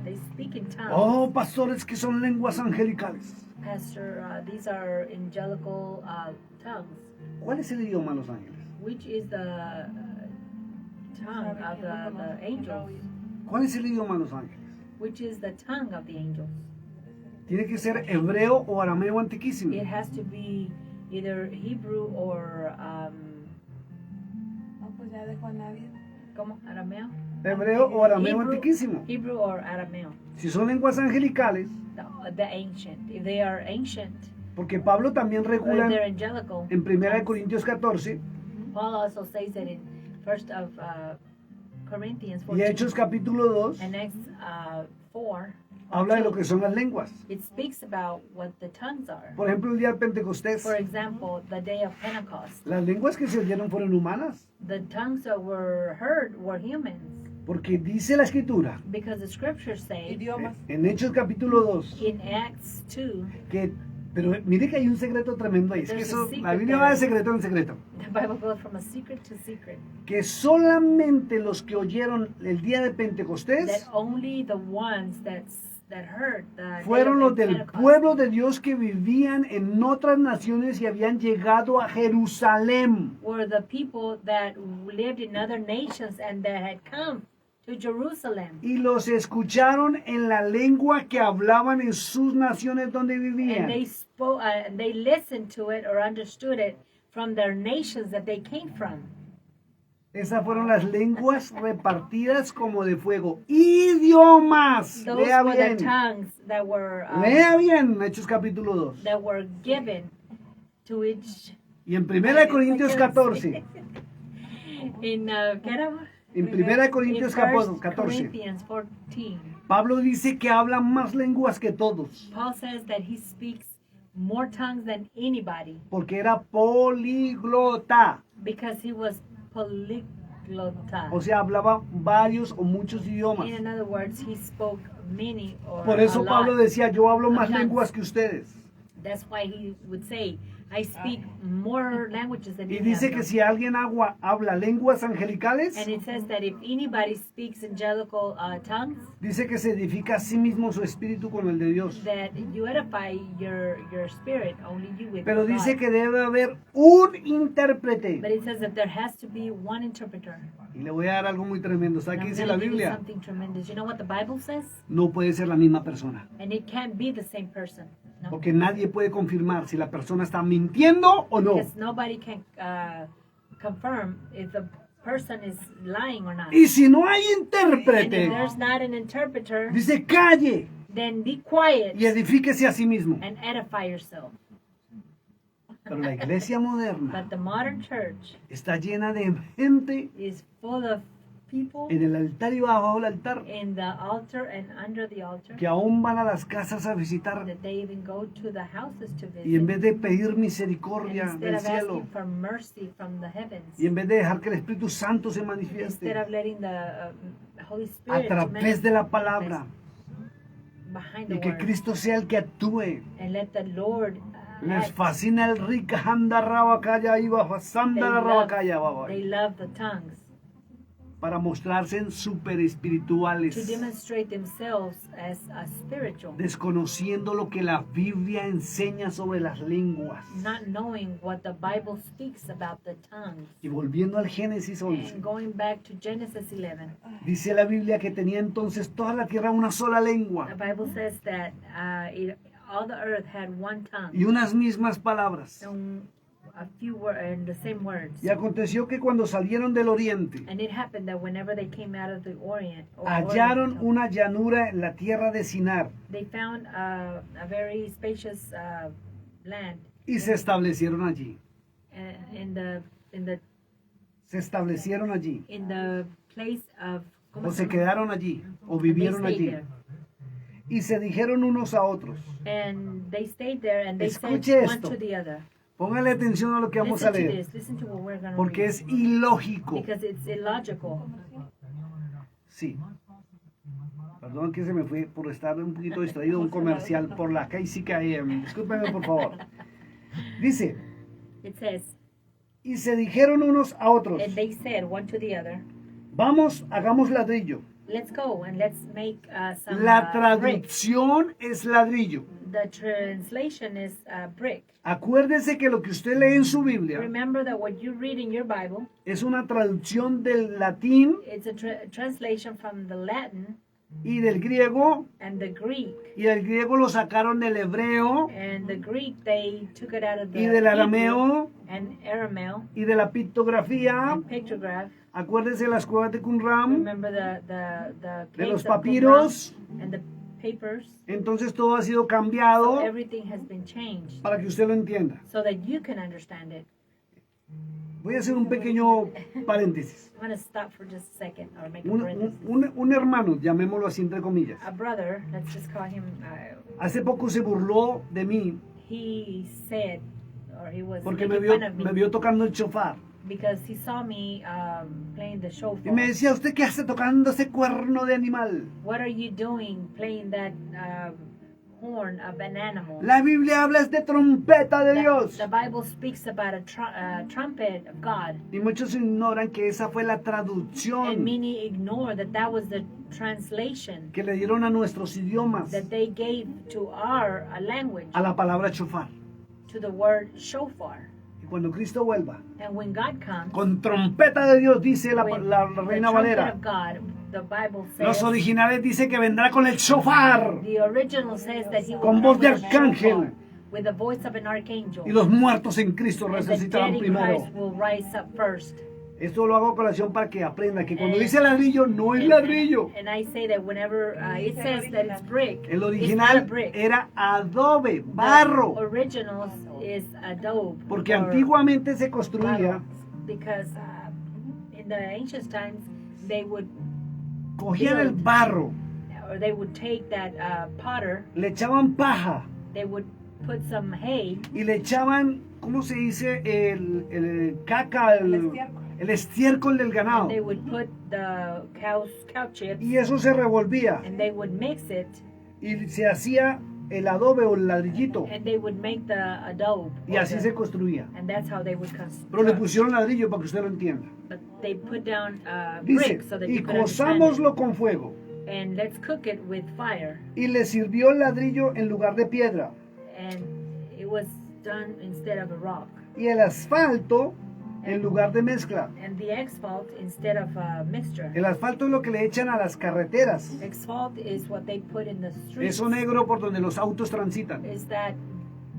they speak in tongues, oh, pastores, que son lenguas angelicales. Pastor, these are angelical tongues. ¿Cuál es el idioma de los ángeles? Which is the tongue of the angels? ¿Cuál es el idioma de los ángeles? Which is the tongue of the angels? Tiene que ser hebreo o arameo antiquísimo. It has to be either Hebrew or No, pues ya dejó a nadie. ¿cómo? Arameo? Hebreo o arameo Hebrew, antiquísimo. Hebrew or Arameo? Si son lenguas angelicales, The ancient. If they are ancient, porque Pablo también or if regula they're angelical, en 1 Corintios 14 Paul also says that in First of Corinthians y 14 Hechos capítulo 2, and Acts 4, habla de lo also, que son las lenguas. it speaks about what the tongues are. Por ejemplo, el día del Pentecostés, For example, the day of Pentecost, las lenguas que se oyeron fueron humanas, the tongues that were heard were humans, porque dice la escritura because the scriptures say Idiomas. en Hechos capítulo 2 in Acts 2, que, pero mire que hay un secreto tremendo ahí, es que There's a eso, secret la Biblia there. va de secreto en secreto, the Bible goes from a secret to secret, que solamente los que oyeron el día de that Pentecostés only the ones that heard the day fueron of los del Pentecost pueblo de Dios que vivían en otras naciones y habían llegado a Jerusalén. were the people that lived in other nations and that had come to Jerusalem. Y los escucharon en la lengua que hablaban en sus naciones donde And vivían. they spoke, they listened to it or understood it from their nations that they came from. Esas fueron las lenguas repartidas como de fuego. Idiomas. Those Lea were bien. the tongues Lea bien Hechos capítulo 2. that were given to each Y en 1 Corintios 14, ¿qué era? en 1 Corintios 14, Corinthians 14, Pablo dice que habla más lenguas que todos, Paul says that he speaks more tongues than anybody porque era políglota, because he was polyglota. o sea, hablaba varios o muchos idiomas. In other words, he spoke many or Por a eso lot. Pablo decía, yo hablo más Ajá. lenguas que ustedes. That's why he would say, I speak more languages than Y any dice of que them. si alguien habla lenguas angelicales, And it says that if anybody speaks angelical tongues, dice que se edifica a sí mismo su espíritu con el de Dios. that you edify your spirit, only you with Pero God. dice que debe haber un intérprete. But it says that there has to be one interpreter. Y le voy a dar algo muy tremendo. And ¿Sabe qué I'm dice gonna la give you Biblia? something tremendous. You know what the Bible says? No puede ser la misma persona. And it can't be the same person. No? Porque nadie puede confirmar si la persona está mintiendo o no. Because nobody can confirm if the person is lying or not. Y si no hay And if intérprete, there's not an interpreter, dice calle then be quiet y edifíquese a sí mismo. and edify yourself. Pero la iglesia moderna But the modern church está llena de gente is full of people en el altar y bajo el altar in the altar and under the altar que aún van a las casas a visitar that they even go to the houses to visit. y en vez de pedir And misericordia instead del of cielo asking for mercy from the heavens, y en vez de dejar que el Espíritu Santo se instead manifieste of letting the Holy a Spirit to través de la manifest palabra behind the y que word, Cristo sea el que actúe. and let the Lord Les act. fascina el rica anda rabacaya y bajo sanda la rabacaya They love the tongues para mostrarse super to espirituales, demonstrate themselves as spiritual, desconociendo lo que la Biblia enseña sobre las lenguas. not knowing what the Bible speaks about the tongues. Y volviendo al Génesis 11, And going back to Genesis 11, dice la Biblia que tenía entonces toda la tierra una sola lengua the Bible says that all the earth had one tongue y unas mismas palabras. and a few words and the same words. Y aconteció que cuando salieron del oriente, And it happened that whenever they came out of the Orient, hallaron una llanura en la tierra de Sinar they found a very spacious land y se establecieron allí. in the Se establecieron allí. place of O se quedaron allí, o They vivieron stayed allí. there. Y se dijeron unos a otros. And they stayed there and they Escuche said one esto. to the other. Póngale atención a lo que vamos a Listen to leer, this. Listen to what we're going to porque read. es ilógico. Because it's illogical. Sí. Perdón que se me fue por estar un poquito distraído un comercial por la KCKM. Discúlpenme, por favor. Dice, It says, y se dijeron unos a otros, and they said one to the other, vamos, hagamos ladrillo. let's go and let's make some La bricks. traducción es ladrillo. The translation is brick. Acuérdese que lo que usted lee en su Biblia Remember that what you read in your Bible, es una traducción del latín it's a translation from the Latin y del griego, and the Greek. y el griego lo sacaron del hebreo And the Greek, they took it out of the y del Hebrew arameo and Aramaic y de la pictografía. and pictograph. Acuérdese las cuevas de Qumran, Remember the de caves los of papiros. Qumran and the papers. Entonces todo ha sido So cambiado everything has been changed para que usted lo entienda. so that you can understand it. Voy a hacer un pequeño paréntesis. I'm going to stop for just a second or make a Un, parenthesis. un hermano, llamémoslo así entre comillas, A brother, let's just call him, hace poco se burló de mí he said, or he was porque making fun of me me vio tocando el chofar. because he saw me playing the Y shofar. me decía, ¿usted qué hace tocando ese cuerno de animal? What are you doing playing that horn of an animal? La Biblia habla es de trompeta de The- Dios. The Bible speaks about a trumpet of God. Y muchos ignoran que esa fue la And traducción many ignore that was the translation que le dieron a nuestros idiomas that they gave to our language, a la palabra chofar. to the word shofar. Y cuando Cristo vuelva, And when God comes, con trompeta de Dios, dice la with the Reina trumpet Valera. of God, the Bible Los says, originales dice que vendrá con el shofar the original says that he will con come voz de with a arcángel. shofar, with the voice of an archangel. Y los muertos en Cristo And the dead resucitarán in primero. Christ will rise up first. Esto lo hago a colación para que aprenda que cuando dice ladrillo no es ladrillo. And I say that whenever it says that it's brick, El it's not a original brick. era adobe, barro. The originals is adobe. Porque or antiguamente se construía, barro, because in the ancient times they would cogían el build. barro, or they would take that potter, le echaban paja they would put some hay y le echaban, ¿cómo se dice? El caca, el estiércol del ganado. and they would put the cow chips Y eso se revolvía and they would mix it y se hacía el adobe o el ladrillito. and they would make the adobe. Y así se construía. And that's how they would Pero le construct. pusieron ladrillo para que usted lo entienda. But they put down Dice, brick so that y you could understand cozámoslo it. con fuego. And let's cook it with fire. Y le sirvió el ladrillo en lugar de piedra. And it was done instead of a rock. Y el asfalto en lugar de mezcla. And the asphalt instead of a mixture. El asfalto es lo que le echan a las carreteras. Asphalt is what they put in the streets. Eso negro por donde los autos transitan. Is that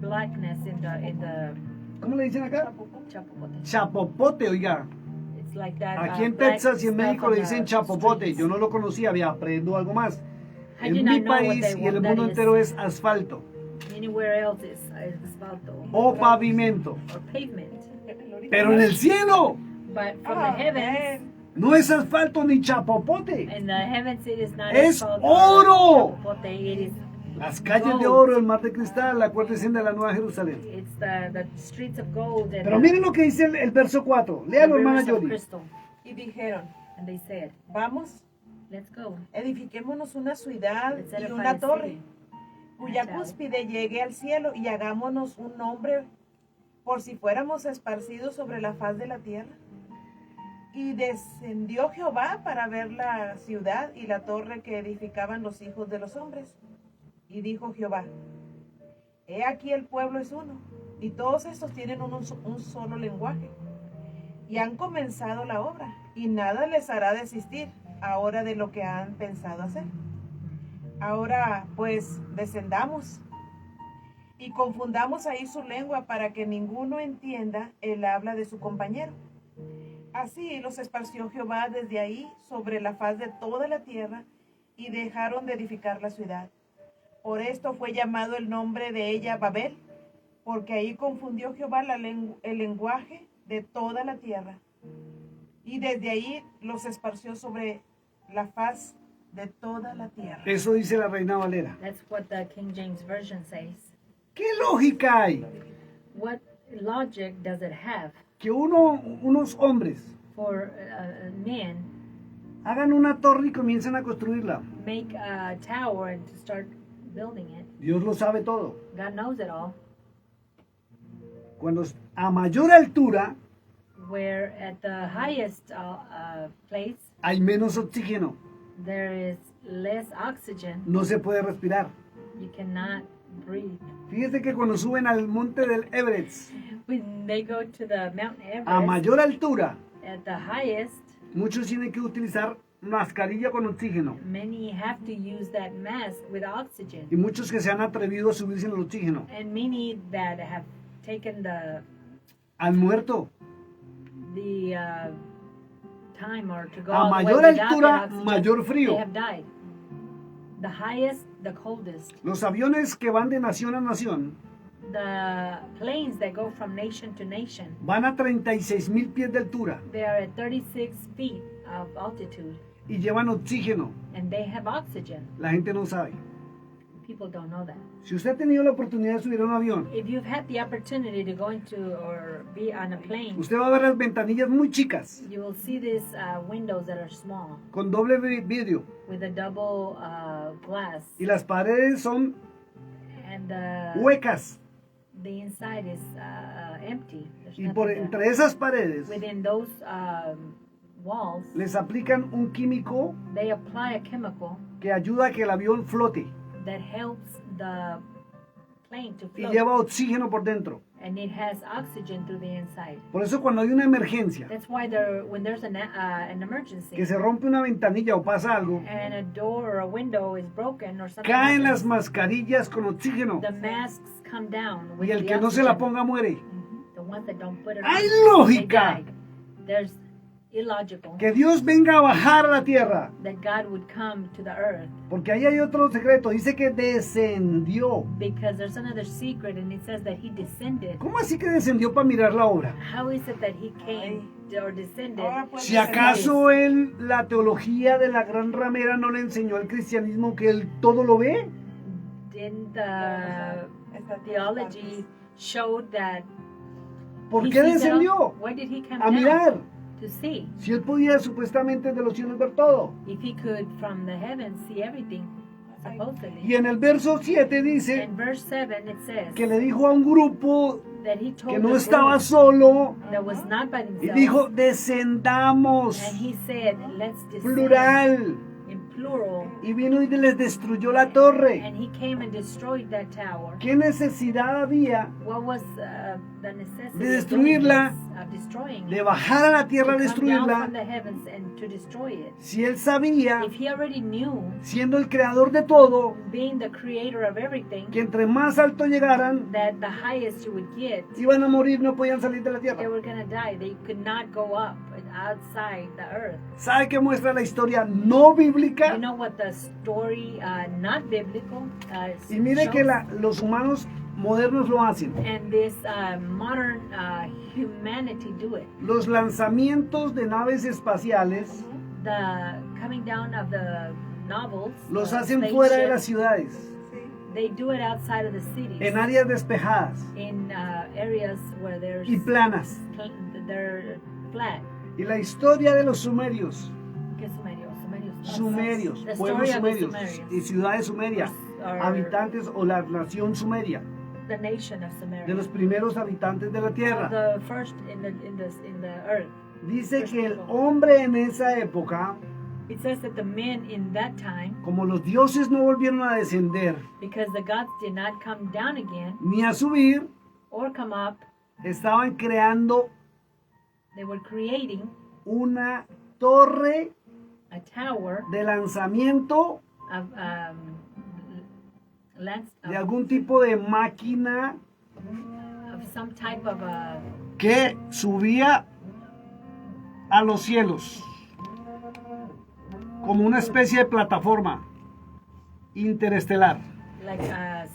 blackness in the ¿Cómo le dicen acá? chapopote. Chapopote, oiga. It's like that. Aquí en black Texas y en stuff México on le the dicen chapopote. streets. Yo no lo conocía, había aprendo algo más. I En did mi not know what país they y en el that mundo is. entero es asfalto Anywhere else is asphalt o pavimento. or pavement. Pero en el cielo But from the heavens, no es asfalto ni chapopote. in the heavens it is not Es asphalt oro. or chapopote, it is Las calles de oro, el mar de cristal, la acuérdense de la Nueva Jerusalén. it's the streets of gold and Pero miren lo que dice el verso 4. the Léalo, hermana rivers of Yoli. crystal. Y dijeron, And they said, vamos, let's go. edifiquémonos una ciudad Let's y edify una a torre, city. cuya Tower. cúspide llegue al cielo y hagámonos un nombre por si fuéramos esparcidos sobre la faz de la tierra. Y descendió Jehová para ver la ciudad y la torre que edificaban los hijos de los hombres. Y dijo Jehová, he aquí el pueblo es uno, y todos estos tienen un solo lenguaje. Y han comenzado la obra, y nada les hará desistir ahora de lo que han pensado hacer. Ahora pues descendamos y confundamos ahí su lengua para que ninguno entienda el habla de su compañero. Así los esparció Jehová desde ahí sobre la faz de toda la tierra y dejaron de edificar la ciudad. Por esto fue llamado el nombre de ella Babel, porque ahí confundió Jehová el lenguaje de toda la tierra. Y desde ahí los esparció sobre la faz de toda la tierra. Eso dice la Reina Valera. That's what the King James Version says. ¿Qué lógica hay What logic does it have que unos hombres for men hagan una torre y comiencen a construirla? make a tower and to start building it? Dios lo sabe todo. God knows it all. Cuando a mayor altura Where at the highest place hay menos oxígeno, there is less oxygen, no se puede respirar. you cannot breathe. Fíjese que cuando suben al monte del Everest, When they go to the Mount a Everest, mayor altura, at the highest, muchos tienen que utilizar mascarilla con oxígeno. many have to use that mask with oxygen. Y muchos que se han atrevido a subirse en el oxígeno And many that have taken han muerto. the time or to go A all the way mayor without altura, that oxygen, mayor frío. they have died. The highest, the coldest. Los aviones que van de nación a nación The planes that go from nation to nation, van a 36,000 pies de altura they are at 36 feet of altitude y llevan oxígeno. and they have oxygen. La gente no sabe. People don't know that. Si usted ha tenido la oportunidad de subir a un avión, If you've had the opportunity to go into or be on a plane, usted va a ver las ventanillas muy chicas, you will see these windows that are small con doble vidrio, with a double glass, y las paredes son and huecas. the inside is empty. There's Y por nothing there. entre esas paredes Within those walls, les aplican un químico they apply a chemical que ayuda a que el avión flote that helps the plane to y float, lleva oxígeno por dentro. and it has oxygen through the inside. Por eso cuando hay una emergencia, That's why when there's an emergency que se rompe una ventanilla o pasa algo, and a door or a window is broken or something, caen las happens, mascarillas con oxígeno the masks come down with y el the que no se la oxygen. ponga muere. The ones that don't put it ¡Hay on, lógica! they die. There's illogical que Dios venga a bajar a la tierra. that God would come to the earth, Porque ahí hay otro secreto. Dice que descendió. because there's another secret, and it says that he descended. ¿Cómo así que descendió para mirar la obra? How is it that he came or descended? Ahora puede Si ser acaso él, la teología de la gran ramera no le enseñó al cristianismo que él todo lo ve. Didn't the theology showed that ¿Por he qué sees it all? descendió? Why did he come A down? mirar. To see. Si él podía supuestamente de los cielos ver todo. If he could from the heavens see everything, supposedly. Y en el verso 7 dice In verse 7 it says que le dijo a un grupo that he told que no the estaba group solo that was not by y themselves, dijo descendamos, and he said, let's descend, plural, in plural, y vino y les destruyó la torre. and he came and destroyed that tower. ¿Qué necesidad había What was the necessity de of doing destruirla, this, of destroying de it, bajar a la to tierra a come down destruirla, from the heavens and to destroy it? si él sabía, If he already knew, siendo el creador de todo, being the creator of everything, que entre más alto llegaran, that the highest you would get, iban a morir, no podían salir de la they tierra? were going to die. They could not go up outside the earth. ¿Sabe qué muestra la historia no bíblica? You know what the story, not biblical, Y mire que shows? los humanos modernos lo hacen. And this modern humanity do it. Los lanzamientos de naves espaciales The coming down of the novels, los hacen fuera de las spaceships, ciudades, they do it outside of the cities, en áreas despejadas in areas where there's y planas. they're flat. Y la historia de los sumerios, ¿Qué sumerios? sumerios, The pueblos story of the sumerios Sumerians. y ciudades sumerias, Or habitantes o la nación sumeria, the nation of Sumeria. de los primeros habitantes de la tierra. The first in the earth. Dice que el hombre en esa época, It says that the men in that time, como los dioses no volvieron a descender because the gods did not come down again ni a subir, or come up, estaban creando they were creating una torre a tower de lanzamiento of de algún tipo de máquina of some type of que subía a los cielos como una especie de plataforma interestelar. like a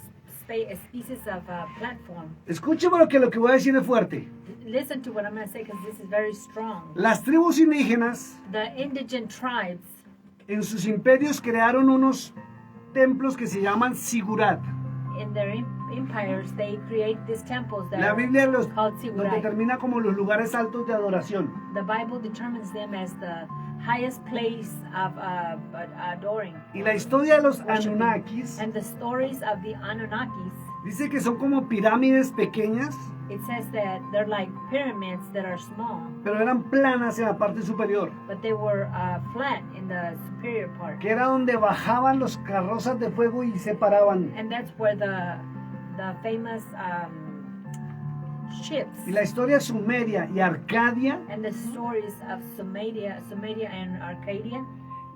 species of platform. Escúcheme lo que voy a decir es fuerte. Listen to what I'm going to say because this is very strong. Las tribus indígenas The indigent tribes en sus imperios crearon unos templos que se llaman sigurat. in their empires, they create these temples that La are Biblia los called Sigurai. determina como los lugares altos de adoración. The Bible determines them as the highest place of adoring. Y la historia de los Anunnakis And the stories of the Anunnakis, dice que son como pirámides pequeñas, it says that they're like pyramids that are small, pero eran planas en la parte superior, but they were flat in the superior part. que era donde bajaban los carrozas de fuego y se paraban. And that's where the famous ships Y la historia sumeria y arcadia and the stories of Sumeria and Arcadia,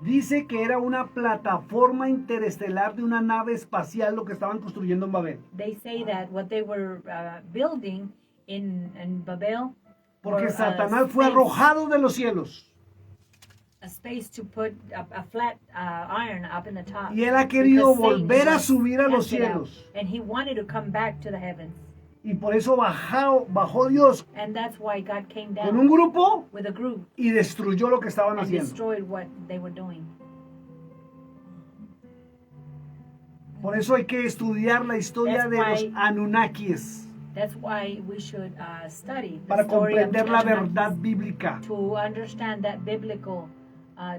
dice que era una plataforma interestelar de una nave espacial lo que estaban construyendo en Babel. they say that what they were building in Babel Porque were, Satanás fue space- arrojado de los cielos. a space to put a flat iron up in the top. Y él ha querido Because Satan volver a was subir a los casted out, cielos. and he wanted to come back to the heavens. Y por eso bajó Dios And that's why God came con un down grupo with a group y destruyó lo que estaban and haciendo. destroyed what they were doing. Por eso hay que estudiar la historia That's de los why- Anunnakis That's why we should study the para story of comprender the la Anunnakis, verdad bíblica. to understand that biblical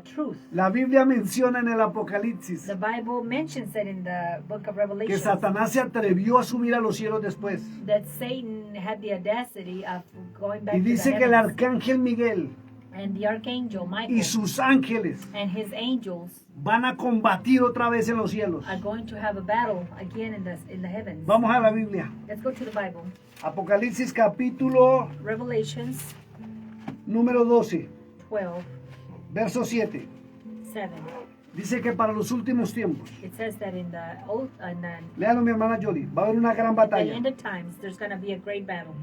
truth. La Biblia menciona en el Apocalipsis The Bible mentions it in the book of que Revelation Satanás se atrevió a subir a los cielos después. that Satan had the audacity of going back Y to the dice que el heavens, arcángel Miguel and the archangel Michael y sus ángeles and his angels van a combatir otra vez en los cielos. are going to have a battle again in the heavens. Vamos a la Biblia. Let's go to the Bible. Apocalipsis capítulo Revelations número 12, 12, verso 7. 7. Dice que para los últimos tiempos, It says that in the old in léalo mi hermana Jolie, va a haber una gran the batalla. end of times, there's going to be a great battle.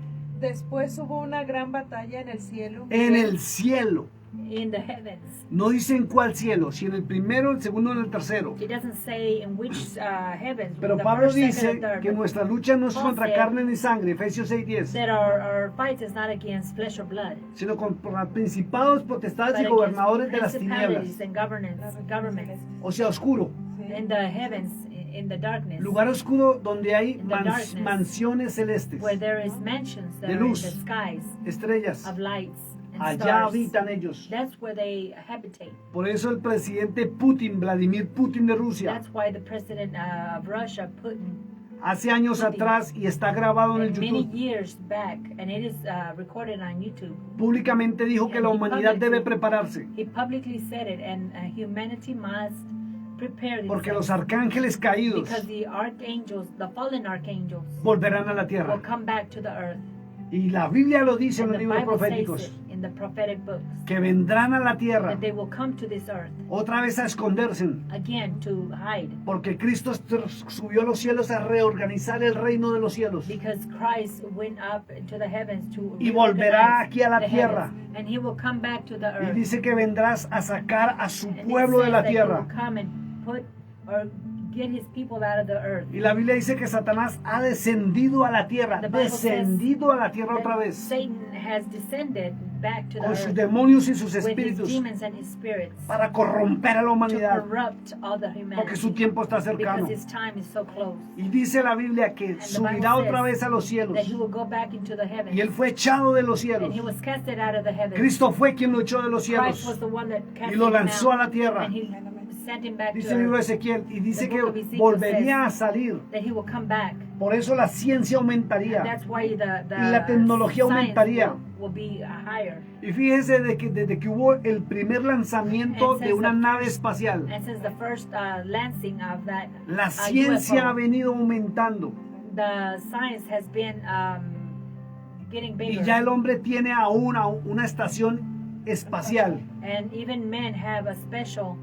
Después hubo una gran batalla en el cielo. En el cielo. in the heavens. No dice en cuál cielo, si en el primero, el segundo o en el tercero. It doesn't say in which heavens. Pero the Pablo first, second, dice and third, que but nuestra lucha no es Paul contra said carne ni sangre, Efesios 6:10, that our fight is not against flesh or blood, sino contra principados, potestades y but gobernadores de against las tinieblas, principalities and governments o sea, oscuro. in the heavens, in the darkness, Lugar oscuro donde hay In the darkness, mansiones celestes, where there is mansions that de are in luz, the skies estrellas. of lights and Allá stars. habitan ellos. That's where they habitate. Por eso el presidente Putin, Vladimir Putin de Rusia, That's why the president of Russia, Putin, hace años Putin, atrás, y está grabado en el many YouTube, years back, and it is recorded on YouTube. públicamente dijo que la humanidad debe prepararse, He publicly said it, and humanity must prepare porque los themselves, arcángeles caídos because the archangels, the fallen archangels, volverán a la will tierra. come back to the earth. Y la Biblia lo dice en And los the libros Bible says proféticos, it in the prophetic books, que vendrán a la tierra that they will come to this earth otra vez a esconderse, again to hide, porque Cristo subió a los cielos a reorganizar el reino de los cielos. because Christ went up into the heavens to Y volverá reorganize aquí a la the tierra. heavens, and he will come back to the Y earth. dice que vendrás a sacar a su And it pueblo de says la that he tierra. will come and put or get his people out of the earth. Y la Biblia dice que Satanás ha descendido a la tierra, The Bible says descendido a la tierra that otra vez, Satan has descended back to the con sus earth demonios y sus with his espíritus, demons and his spirits para corromper a la to humanidad, corrupt all the porque su humanity, tiempo está cercano. because his time is so close. Y dice la Biblia que the subirá Bible otra says vez a los cielos. That he will go back into the heavens, Y él fue echado de los and cielos. he was casted out of the heavens. Cristo fue quien lo echó de los Christ cielos was the one that cast y lo him lanzó a out, la tierra. and he sent him back Dice to el libro de earth, Ezequiel, y dice The que book of Ezekiel volvería a says salir. that he will come back. Por eso la ciencia aumentaría. That's why the Y la tecnología science aumentaría. will be higher. Y fíjese desde que hubo el primer lanzamiento de una nave espacial, And since the first lancing of that la ciencia ha UFO, venido aumentando. the science has been getting Y bigger. ya el hombre tiene aún una estación espacial. And even men have a special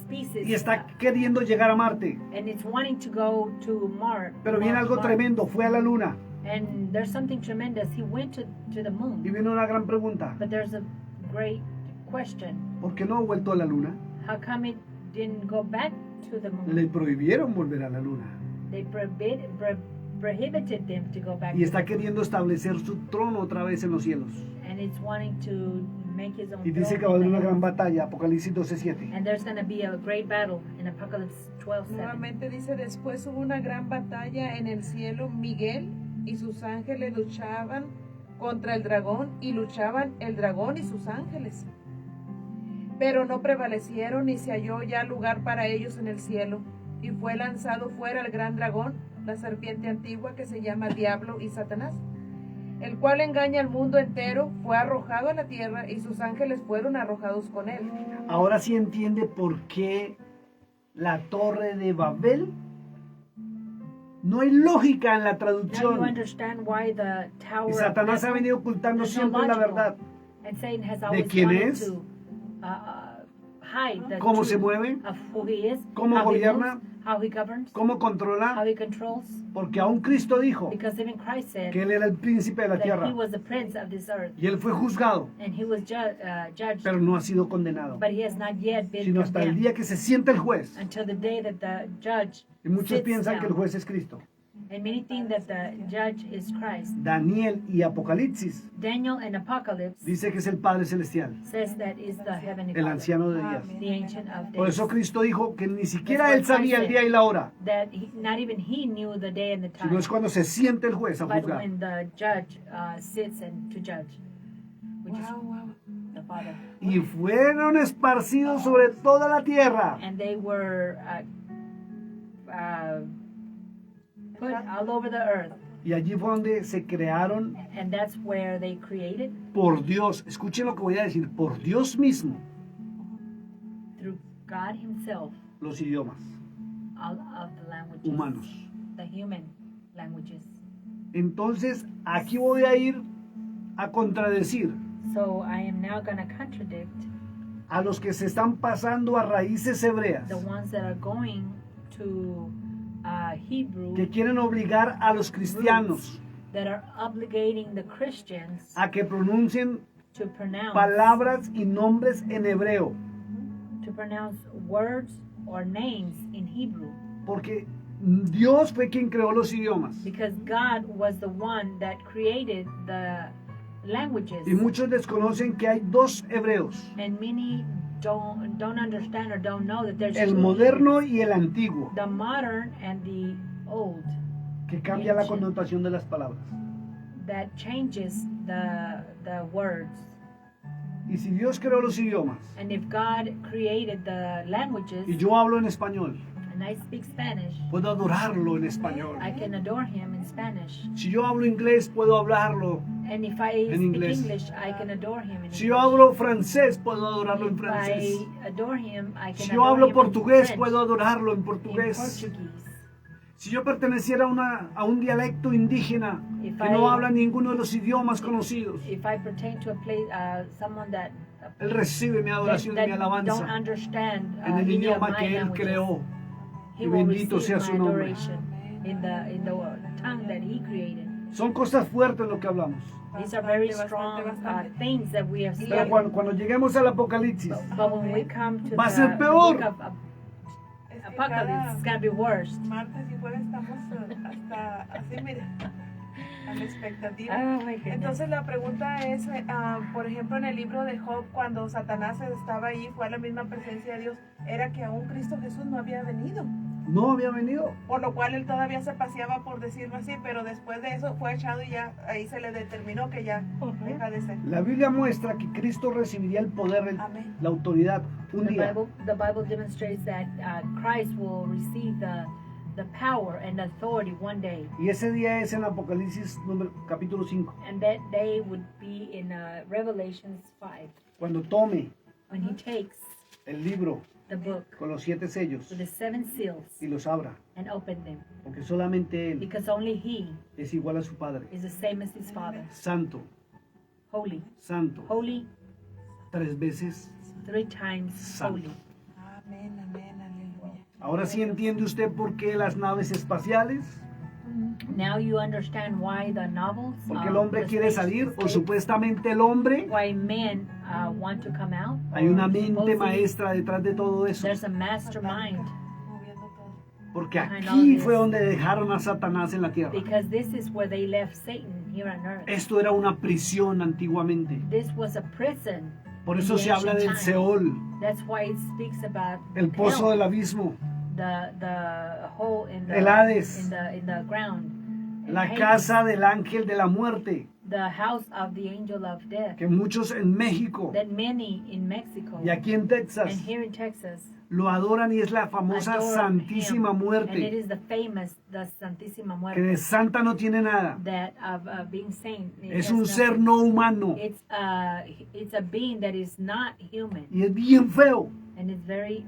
species. Y está queriendo llegar a Marte. And it's wanting to go to Mars. Pero viene algo tremendo, fue a la luna. And there's something tremendous. He went to the Y moon. viene una gran pregunta. But there's a great question. ¿Por qué no ha vuelto a la luna? How come it didn't go back to the moon? Le prohibieron volver a la luna. They prohibited them to go back Y to está the queriendo establecer su trono otra vez en los cielos. and it's wanting to make his own Y dice throne que va a haber in the una gran heavens. batalla, Apocalipsis 12:7. And there's going to be a great battle in Apocalypse 12:7. Nuevamente dice, después hubo una gran batalla en el cielo. Miguel y sus ángeles luchaban contra el dragón, y luchaban el dragón y sus ángeles. Pero no prevalecieron, ni se halló ya lugar para ellos en el cielo. Y fue lanzado fuera el gran dragón, la serpiente antigua que se llama Diablo y Satanás, el cual engaña al mundo entero. Fue arrojado a la tierra, y sus ángeles fueron arrojados con él. Ahora sí entiende por qué la torre de Babel. No hay lógica en la Now you traducción. understand why the Tower Y of Satanás ha Babel, venido ocultando there's no siempre la logical. verdad. And Satan has always quién wanted es, to hide the cómo truth se mueve, of who he is, cómo how he gobierna, moves, how he governs, cómo how controla, he controls. porque aún Cristo dijo Because even Christ said que Él era el príncipe de la that tierra he was the prince of this earth, y Él fue juzgado, and he was judged, pero no ha sido condenado, but he has not yet been sino hasta el condemned día que se sienta el juez. until the day that the judge Y muchos sits piensan que el down. juez es Cristo. And many think that the judge is Christ. Daniel y Apocalipsis Daniel in Apocalypse dice que es el Padre Celestial, says that is the heavenly el Father, anciano de días. the ancient of Por days. eso Cristo dijo que ni siquiera Él sabía el día y la hora, That not even he knew the day and the time, sino es cuando se siente el juez a but juzgar. when the judge sits and to judge, which is the Father. Y fueron esparcidos sobre toda la tierra. And they were put all over the earth, Y allí fue donde se crearon and that's where they created por Dios. Escuchen lo que voy a decir, por Dios mismo, through God himself los idiomas all of the languages, humanos. the human languages. Entonces, aquí voy a ir a contradecir So I am now going to contradict a los que se están pasando a raíces hebreas, the ones that are going to Hebrew, que quieren obligar a los cristianos that are obligating the Christians a que pronuncien to pronounce palabras y nombres en hebreo. words or names in Hebrew, Porque Dios fue quien creó los idiomas. because God was the one that created the languages, Y muchos desconocen que hay dos hebreos, and many don't understand or don't know that there's el two moderno Hebrews, y el antiguo, the modern and the old, que cambia la connotación de las palabras. that changes the words. Y si Dios creó los idiomas And if God created the languages, y yo hablo en español, and I speak Spanish, puedo adorarlo en español. I can adore Him in Spanish. Si yo hablo inglés, puedo hablarlo. And if I En speak inglés. English, I can adore Him in Si yo English. hablo francés, puedo adorarlo en If francés. I adore Him, I can Si yo adore hablo Him in portugués, French, puedo adorarlo en in portugués. Portuguese. Si yo perteneciera a un dialecto indígena If que no I- habla ninguno de los idiomas conocidos, If I pertain to a place, someone that Él recibe mi adoración y mi don't alabanza understand en el any of idioma my que Él languages, creó. He Y will bendito receive sea su my nombre. adoration in the tongue that He created. Son cosas fuertes lo que hablamos. These are very Bastante, strong bastante. things that we are Pero studying. cuando lleguemos al Apocalipsis, But when we come to Va a ser the peor. book of Es que Apocalypse, it's cada gonna be worse. martes y jueves estamos hasta así, mire, a la expectativa. Oh my goodness. Entonces la pregunta es, por ejemplo, en el libro de Job, cuando Satanás estaba ahí, fue a la misma presencia de Dios, era que aún Cristo Jesús no había venido, no había venido. por lo cual él todavía se paseaba, por decirlo así, pero después de eso fue echado y ya ahí se le determinó que ya deja de ser. La Biblia muestra que Cristo recibiría el poder, Amén. la autoridad, un día. The Bible demonstrates that Christ will receive the power and authority one day, Y ese día es en Apocalipsis capítulo 5. and that day would be in Revelations 5, Cuando tome when He takes el libro the book con los 7 sellos with the 7 seals y los abra. and open them, Porque solamente Él because only He es igual a su Padre. is the same as His Father, Santo, holy, santo. holy, 3 veces. 3 times Santo. holy. Amén, amén, aleluya. Ahora sí entiende usted por qué las naves espaciales. Now you understand why the novels, Porque el hombre the quiere space- salir, o space- supuestamente el hombre. why men want to come out. Hay or una mente supposedly maestra detrás de todo eso. There's a mastermind, Moviendo todo. Porque behind all aquí this. fue donde dejaron a Satanás en la tierra. because this is where they left Satan here on earth. Esto era una prisión antiguamente. This was a prison. Por in eso the se habla ancient del times. Seol, That's why it speaks about el pozo hell, del abismo, the hole in the El Hades. in the ground. la Hades, casa del ángel de la muerte, the house of the angel of death. que muchos en México That many in Mexico y aquí en Texas and here in Texas lo adoran y es la famosa adore Santísima him. And it Muerte, is the famous, the Santísima que de Muerte, santa no tiene nada. that of being saint. It Es has un nothing. ser no humano It's a being that is not human, y es bien feo. and it's very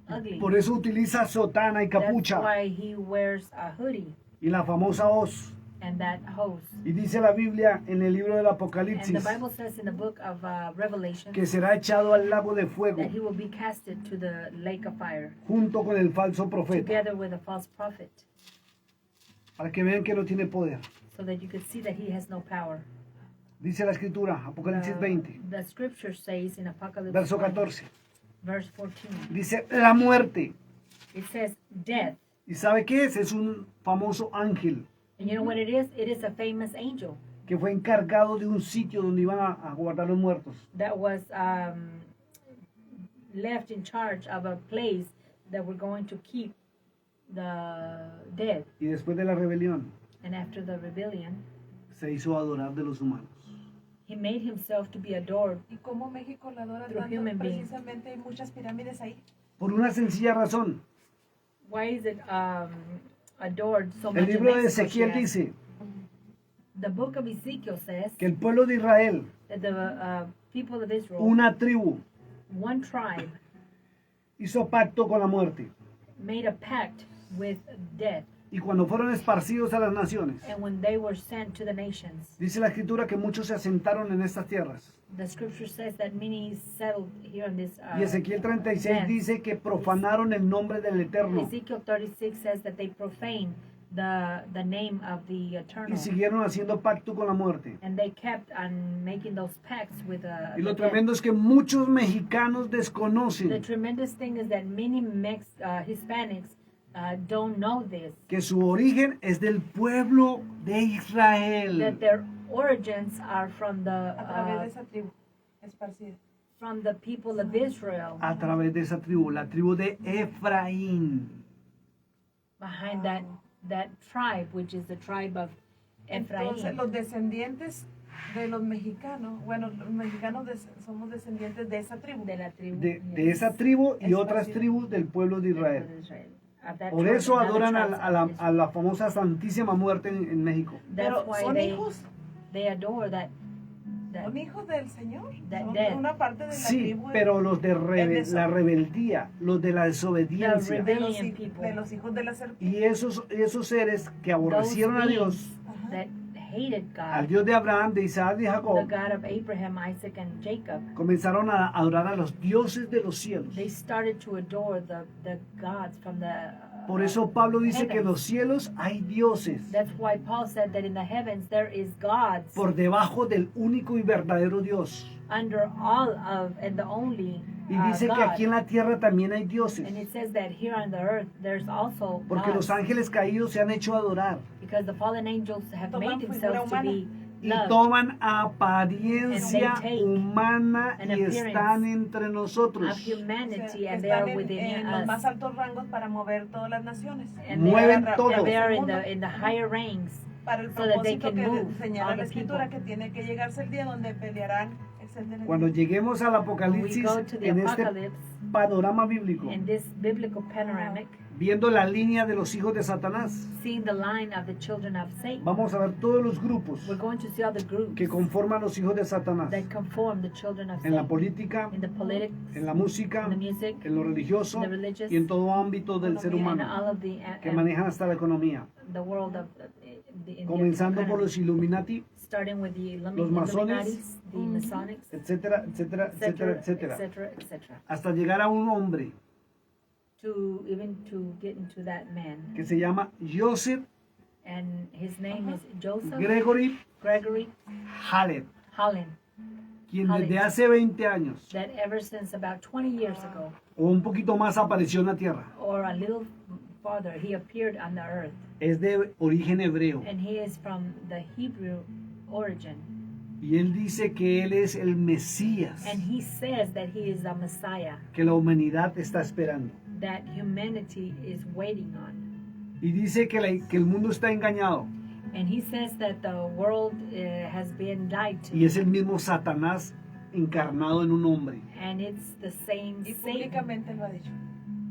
ugly. Por eso utiliza sotana y That's capucha why he wears a hoodie y la famosa hoz. and that hose. Y dice la Biblia en el libro del And the Apocalipsis Bible says in the book of Revelation que será echado al lago de fuego that he will be casted to the lake of fire junto con el falso profeta, together with a false prophet, para que vean que no tiene poder. so that you could see that he has no power. Dice la escritura, Apocalipsis 20, The scripture says in Apocalypse verso 20, 14. verse 14, Dice la muerte. it says death. ¿Y sabe qué es? Es un famoso ángel And you know what it is? It is a famous angel que fue encargado de un sitio donde iban a guardar los muertos. that was left in charge of a place that we're going to keep the dead. Y después de la rebelión And after the rebellion, se hizo adorar de los humanos. he made himself to be adored. ¿Y cómo México la adora Through tanto? human beings. Precisamente hay muchas pirámides ahí. Por una sencilla razón. Why is it adored so El much in libro de Mexico? Ezequiel She asked. dice The book of Ezekiel says que el pueblo de Israel, that the people of Israel, una tribu, one tribe, hizo pacto con la muerte. made a pact with death. Y cuando fueron esparcidos a las naciones, And when they were sent to the nations, dice la escritura que muchos se asentaron en estas tierras. the scripture says that many settled here on this Y Ezequiel 36 land. dice que profanaron el nombre del Eterno. Ezekiel 36 says that they profane the name of the y Eternal. siguieron haciendo pacto con la muerte. And they kept on making those pacts with Y lo the death. tremendo es que muchos mexicanos The desconocen tremendous thing is that many Hispanics don't know this, que su origen es del pueblo de that Israel, their origins are from A través de esa tribu esparcida. the people of Israel, a través de esa tribu, la tribu de Efraín. behind that tribe, which is the tribe of Entonces, Ephraim. los descendientes de los mexicanos, bueno, los mexicanos somos descendientes de esa tribu. De la tribu. De esa tribu y otras tribus del pueblo de Israel. Of that Por tribe, eso another adoran tribes of Israel. a la famosa Santísima Muerte en México. That's Pero why son they hijos, adore that son hijos del Señor. That Son death. una parte de la Sí, tribu. pero los de el la rebeldía, los de la The desobediencia rebellion people. de los hijos de la serpiente. y esos seres que aborrecieron a Dios, Ajá. that hated al God, Dios de Abraham, de Isaac y the Jacob, God of Abraham, Isaac, and Jacob, comenzaron a adorar a los dioses de los cielos. they started to adore the gods from the Por eso Pablo dice que en heavens. los cielos hay dioses That's why Paul said that in the heavens there is gods por debajo del único y verdadero Dios. under all of and the only Y dice que God. aquí en la tierra también hay dioses, And it says that here on the earth there's also porque gods, los ángeles caídos se han hecho adorar because the fallen angels have Toman made figura themselves to humana. be y loved. toman apariencia And they take humana an y appearance están entre of nosotros. O sea, humanity, and they are están within en los us. más altos rangos para mover todas las naciones. And they Mueven are, todo. and they are El mundo. in the higher ranks, Para el so that they propósito can que move señala all la the escritura, people. que tiene que llegarse el día donde pelearán, etcétera. Cuando lleguemos al When we Apocalipsis, go to the en este apocalypse, panorama bíblico, in this biblical panoramic, viendo la línea de los hijos de Satanás, seeing the line of the children of Satan, vamos a ver todos los grupos we're going to see all the groups que conforman los hijos de Satanás, that conform the children of en la Satan, política, in the politics, en la música, in the music, en lo religioso the religious, y en todo ámbito del ser and humano all of the que manejan hasta la economía, the world of in the comenzando por economy, los Illuminati, starting with the los masones, Illuminatis, the Masonics, etcétera, etcétera, etcétera, etc., etcétera, etc., etc., hasta llegar a un hombre to even to get into that man. que se llama Joseph And his name is Joseph Gregory Gregory Hallett, Holland, quien desde hace 20 años that ever since about 20 years ago, o un poquito más apareció en la tierra. or a little farther, he appeared on the earth. Es de origen hebreo And he is from the Hebrew origin. y él dice que él es el Mesías And he says that he is the Messiah que la humanidad está esperando. that humanity is waiting on. Y dice que el mundo está engañado And he says that the world has been lied to. y es el mismo Satanás encarnado en un hombre. And it's the same Y Satan. públicamente lo ha dicho.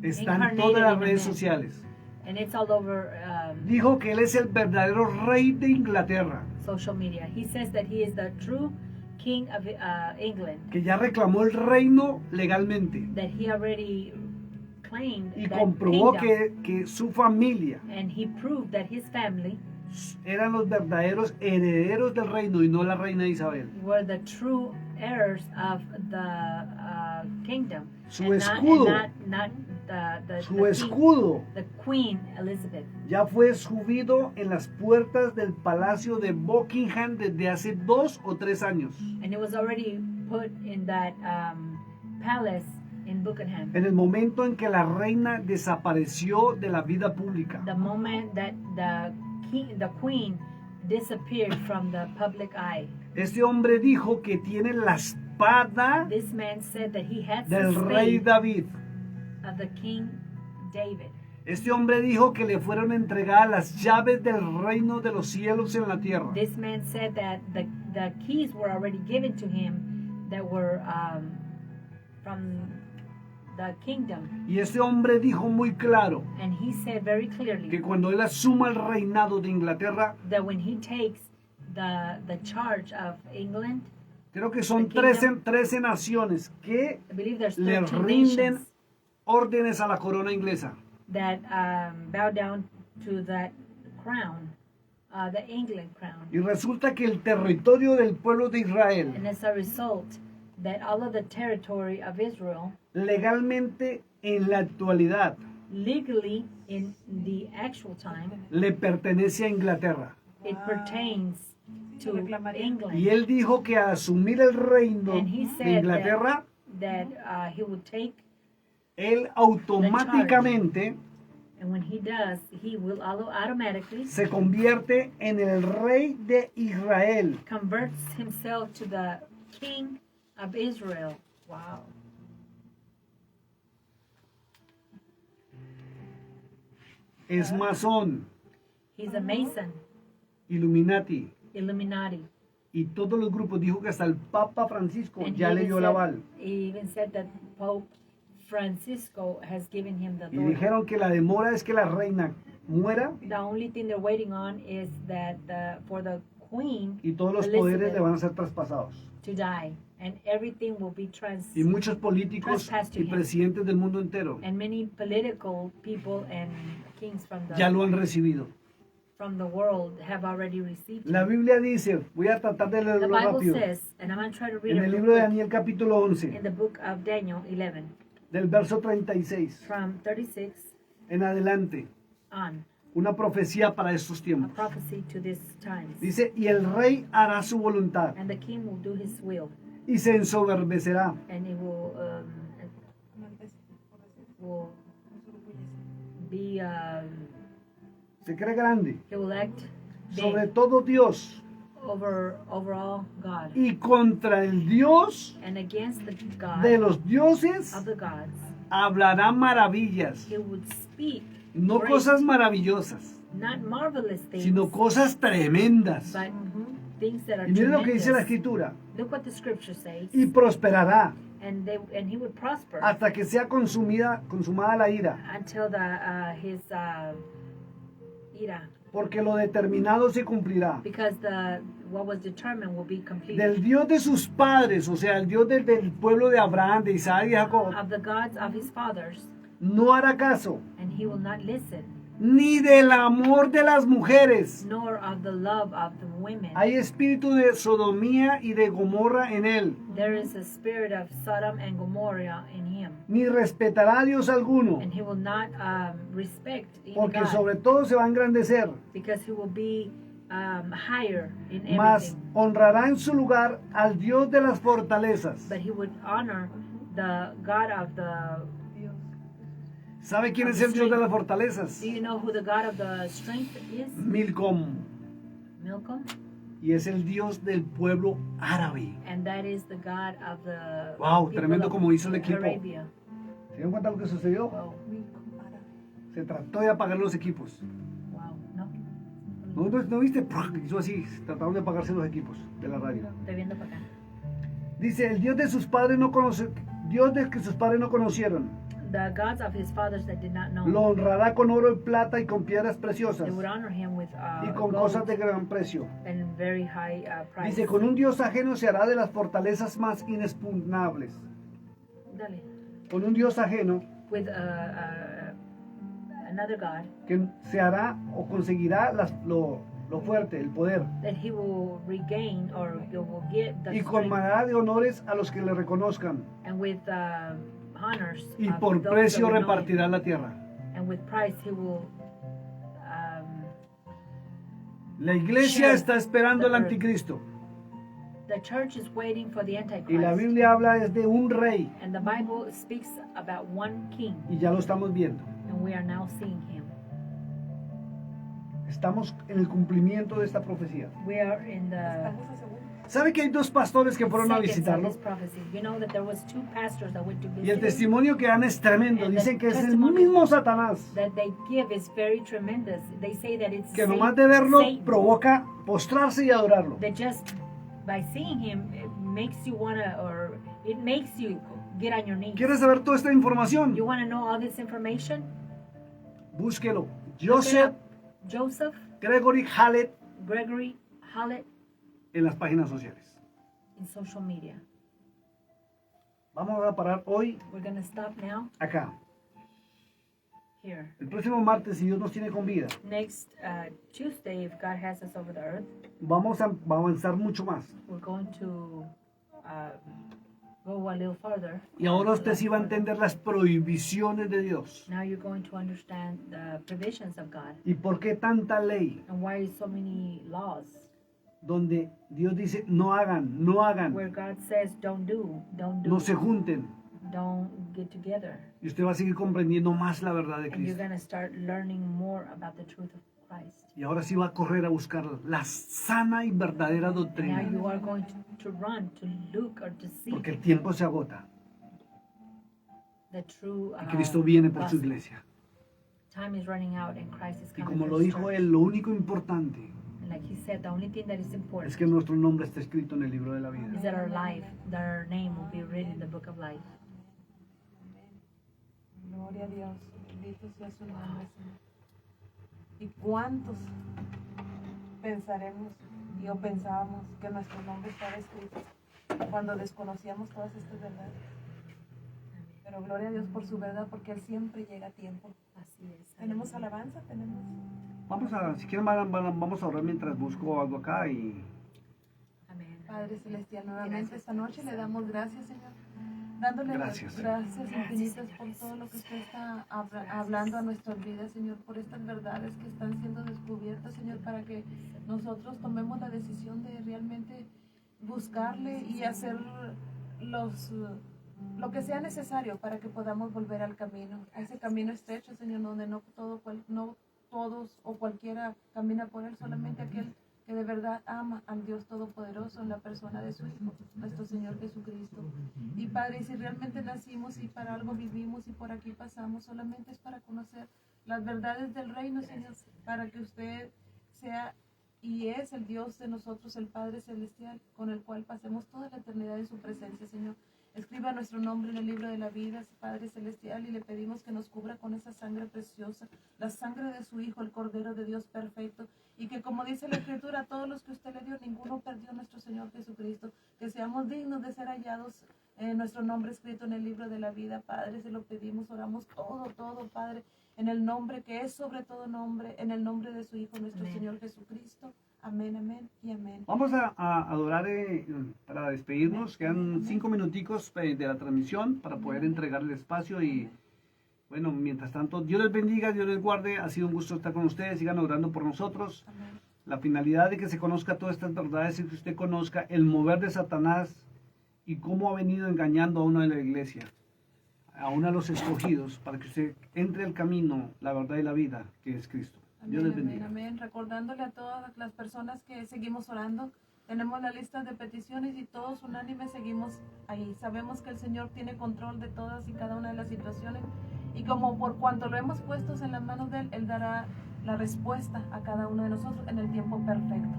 Está en Incarnated todas las in a redes man. sociales. And it's all over Dijo que él es el verdadero rey de Inglaterra, social media. He says that he is the true king of England, que ya reclamó el reino legalmente that he already claimed y that comprobó kingdom, que su familia and he proved that his family eran los verdaderos herederos del reino y no la reina Isabel. were the true heirs of the kingdom. Su and escudo. not the Su king- escudo the Queen Elizabeth. ya fue subido en las puertas del palacio de Buckingham desde hace 2 o 3 años. And it was already put in that palace in Buckingham. En el momento en que la reina desapareció de la vida pública. The moment that the queen disappeared from the public eye, Este hombre dijo que tiene la espada this man said that he had del the rey spade David. of the King David. Este hombre dijo que le fueron entregadas las llaves del reino de los cielos en la tierra. This man said that the keys were already given to him that were from the kingdom. Y este hombre dijo muy claro And he said very clearly que cuando él asuma el reinado de Inglaterra, that when he takes the charge of England, creo que son The kingdom. 13 naciones que I believe there's le 13 rinden nations órdenes a la corona inglesa. that bow down to that crown, the England crown. Y resulta que el territorio del pueblo de Israel And as a result, that all of the territory of Israel, legalmente en la actualidad legally in the actual time, le pertenece a Inglaterra. it pertains to England. Y él dijo que al asumir el reino And he de said Inglaterra, that he would take, él automáticamente and when he does, he will automatically se convierte en el rey de Israel. converts himself to the king of Israel. Wow. Es masón, He's a Mason, Illuminati Illuminati. y todos los grupos. Dijo que hasta el Papa Francisco And ya he le even dio el said- aval. he even said that Pope Francisco has given him the Y authority. dijeron que la demora es que la reina muera The only thing they're waiting on is that for the queen y todos los Elizabeth poderes le van a ser traspasados. to die, and everything will be Y muchos políticos Trespass to y him. presidentes del mundo entero and many political people and kings ya lo han recibido. from the world have already received La him. Biblia dice, voy a tratar de The leerlo Bible rápido, says, and I'm going to try to read en it el real libro de quick, Daniel capítulo in 11, the book of Daniel 11, del verso 36 from 36 en adelante, on, una profecía para estos a tiempos. prophecy to this times. Dice, y el rey hará su voluntad And the king will do his will, y se ensoberbecerá and he will be se cree grande he will act sobre big todo Dios over all God, y contra el Dios and against the God de los dioses of the gods hablará maravillas, he would speak no great, cosas maravillosas, not marvelous things, sino cosas tremendas. but things that are Y miren lo que dice la tremendous. escritura, Look what the scripture says, y prosperará and he would prosper hasta que sea consumada la ira, until his ira, porque lo determinado se cumplirá. because what was determined will be completed. Del Dios de sus padres, o sea, el Dios del pueblo de Abraham, de Isaac y Jacob, Of the gods of his fathers, no hará caso, and he will not listen, ni del amor de las mujeres. nor of the love of the women. Hay espíritu de sodomía y de Gomorra en él, There is a spirit of Sodom and Gomorrah in him, ni respetará a Dios alguno, and he will not respect any porque God, sobre todo se va a engrandecer, because he will be higher in mas everything. honrará en su lugar al Dios de las fortalezas. But he would honor the God of the. ¿Sabe quién es el Dios de las fortalezas? Do you know who the God of the strength is? Milcom, Milcom, y es el Dios del pueblo árabe. and that is the God of the. Wow, people tremendo of como hizo el equipo. Arabia. ¿Se dieron cuenta lo que sucedió? Wow, Se trató de apagar los equipos. wow, no. ¿No viste? Hizo así, trataron de apagarse los equipos de la radio. Estoy viendo para acá. Dice, el Dios de sus padres no conoce, Dios de que sus padres no conocieron, The gods of his fathers that did not know. lo honrará con oro y plata y con piedras preciosas They would honor him with y con gold cosas de gran precio. and very high price. Dice, con un Dios ajeno se hará de las fortalezas más inexpugnables. Dale. Con un Dios ajeno With another God, que se hará o conseguirá lo fuerte, el poder. that he will regain or he will get the Y strength, colmará de honores a los que le reconozcan. and with honors Y of por those precio that will know him. repartirá la tierra. And with price he will La iglesia Share está esperando the el earth. anticristo. the church is waiting for the Antichrist. Y la Biblia habla es de un rey. And the Bible speaks about one king, Y ya lo estamos viendo. and we are now seeing him. Estamos en el cumplimiento de esta profecía. We are in the ¿Sabe que hay dos pastores que fueron a seconds of visitarlo? this prophecy. You know that there was two pastors that went to Y el visit him, testimonio que dan es tremendo. And the Dicen que es el testimony mismo Satanás. that they give is very tremendous. They say that it's Que nomás de verlo Satan, provoca postrarse y adorarlo. that just by seeing him it makes you wanna, or it makes you get on your knees. ¿Quieres saber toda esta información? You wanna know all this information? Búsquelo. Look it Joseph up. Joseph Gregory Hallett Gregory Hallett en las páginas sociales. in social media. Vamos a parar hoy We're gonna stop now acá. here. El próximo martes, si Dios nos tiene con vida, Next Tuesday, if God has us over the earth, vamos a avanzar mucho más. we're going to go a little further. Y ahora usted sí va a entender las prohibiciones de Dios. Now you're going to understand the provisions of God. ¿Y por qué tanta ley? And why so many laws? Donde Dios dice, no hagan, no hagan, Where God says, don't do, no se junten. don't get together. Y usted va a seguir comprendiendo más la verdad de And you're Cristo. going to start learning more about the truth of Christ. Y ahora sí va a correr a buscar la sana y verdadera And now doctrina. you are going to run, to look, or to Porque el seek tiempo se agota. the true Y Cristo viene por su gospel. iglesia. Time is running out and Christ is Y coming como for lo his dijo church. él, lo único importante And like he said, the only thing that is important es que nuestro nombre está escrito en el libro de la vida. is that our life, that our name will be written in the book of life. Gloria a Dios, bendito sea su nombre, Señor. ¿Y cuántos pensaremos o pensábamos que nuestro nombre estaba escrito cuando desconocíamos todas estas verdades? Pero gloria a Dios por su verdad, porque Él siempre llega a tiempo. Así es. ¿Tenemos alabanza? ¿Tenemos? Vamos a, si quieren, vamos a orar mientras busco algo acá y Amén. Padre Celestial, nuevamente esta noche le damos gracias, Señor. Dándole Gracias. gracias infinitas por todo lo que usted está hablando a nuestras vidas, Señor, por estas verdades que están siendo descubiertas, Señor, para que nosotros tomemos la decisión de realmente buscarle y hacer lo que sea necesario para que podamos volver al camino, a ese camino estrecho, Señor, donde no todos o cualquiera camina por él, solamente aquel que de verdad ama al Dios Todopoderoso en la persona de su Hijo, nuestro Señor Jesucristo. Y Padre, si realmente nacimos y para algo vivimos y por aquí pasamos, solamente es para conocer las verdades del reino, Señor, para que usted sea y es el Dios de nosotros, el Padre Celestial, con el cual pasemos toda la eternidad en su presencia, Señor. Escriba nuestro nombre en el libro de la vida, Padre Celestial, y le pedimos que nos cubra con esa sangre preciosa, la sangre de su Hijo, el Cordero de Dios perfecto, y que, como dice la Escritura, a todos los que usted le dio, ninguno perdió nuestro Señor Jesucristo, que seamos dignos de ser hallados nuestro nombre escrito en el libro de la vida, Padre, se lo pedimos, oramos todo, Padre, en el nombre que es sobre todo nombre, en el nombre de su Hijo, nuestro Amén. Señor Jesucristo. Amén, amén y amén. vamos a adorar para despedirnos. Quedan 5 minuticos de la transmisión para poder entregar el espacio y bueno, mientras tanto, Dios les bendiga, Dios les guarde. Ha sido un gusto estar con ustedes. Sigan orando por nosotros. Amén. La finalidad de que se conozca todas estas verdades es que usted conozca el mover de Satanás y cómo ha venido engañando a uno de la iglesia, a uno de los escogidos, para que usted entre al camino, la verdad y la vida, que es Cristo. Dios les Amén, bendiga. amén, amén. Recordándole a todas las personas que seguimos orando, tenemos la lista de peticiones y todos unánimes seguimos ahí. Sabemos que el Señor tiene control de todas y cada una de las situaciones y como por cuanto lo hemos puesto en las manos de Él, Él dará la respuesta a cada uno de nosotros en el tiempo perfecto.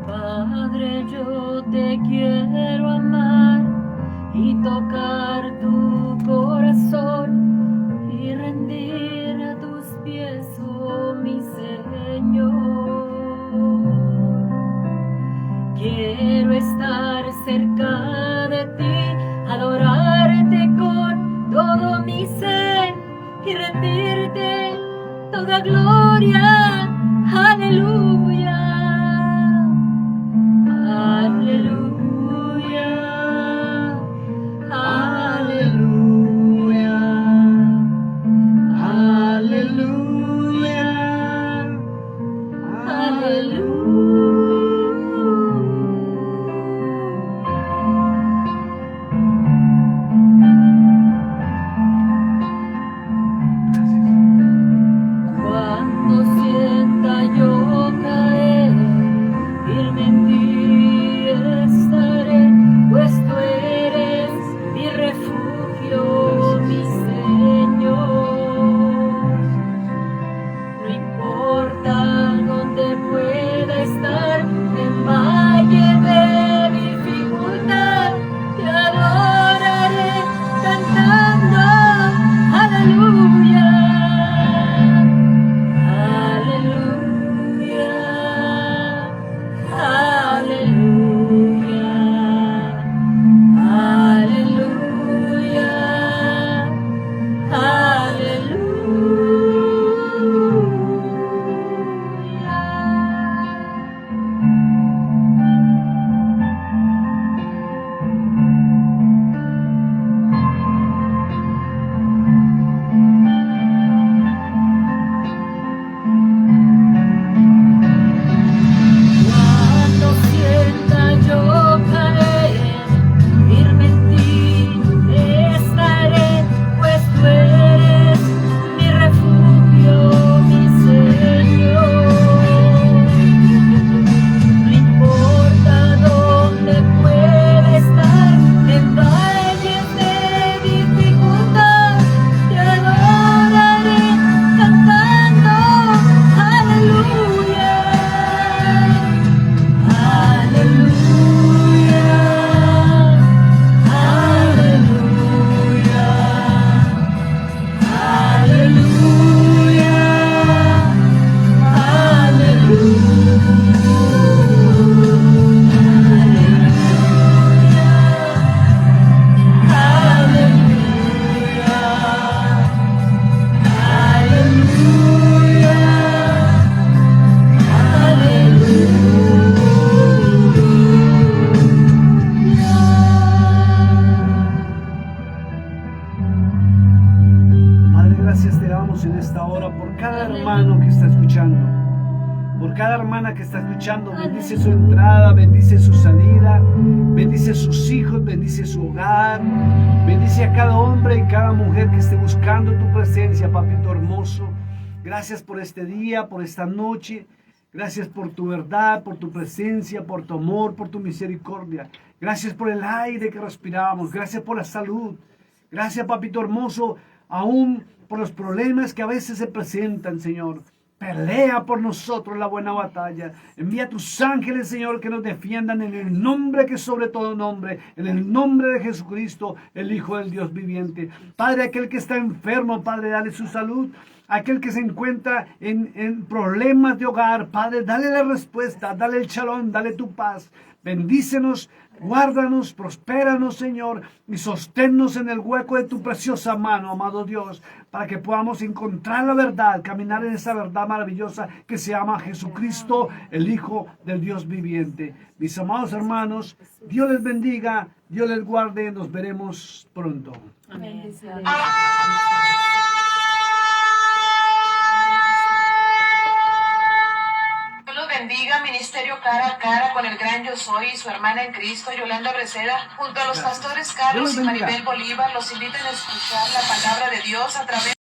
Padre, yo te quiero amar y tocar tu corazón y rendir a tus pies, oh mi Señor. Quiero estar cerca de ti, adorarte con todo mi ser y rendirte toda gloria. Aleluya. Aleluya, aleluya, aleluya, aleluya. Cuando sienta yo cada hermana que está escuchando. Bendice su entrada, bendice su salida, bendice sus hijos, bendice su hogar. Bendice a cada hombre y cada mujer que esté buscando tu presencia, papito hermoso. Gracias por este día, por esta noche. Gracias por tu verdad, por tu presencia, por tu amor, por tu misericordia. Gracias por el aire que respiramos. Gracias por la salud. Gracias, papito hermoso, aún por los problemas que a veces se presentan, Señor. Pelea por nosotros la buena batalla. Envía a tus ángeles, Señor, que nos defiendan en el nombre que es sobre todo nombre, en el nombre de Jesucristo, el Hijo del Dios viviente. Padre, aquel que está enfermo, Padre, dale su salud. Aquel que se encuentra en problemas de hogar, Padre, dale la respuesta, dale el shalom, dale tu paz. Bendícenos, guárdanos, prospéranos, Señor, y sosténnos en el hueco de tu preciosa mano, amado Dios, para que podamos encontrar la verdad, caminar en esa verdad maravillosa que se llama Jesucristo, el Hijo del Dios viviente. Mis amados hermanos, Dios les bendiga, Dios les guarde, nos veremos pronto. Amén. Dios los bendiga, Ministerio Cara a Cara con el gran Yo Soy y su hermana en Cristo, Yolanda Breceda, junto a los pastores Carlos y Maribel Bolívar, los invitan a escuchar la palabra de Dios a través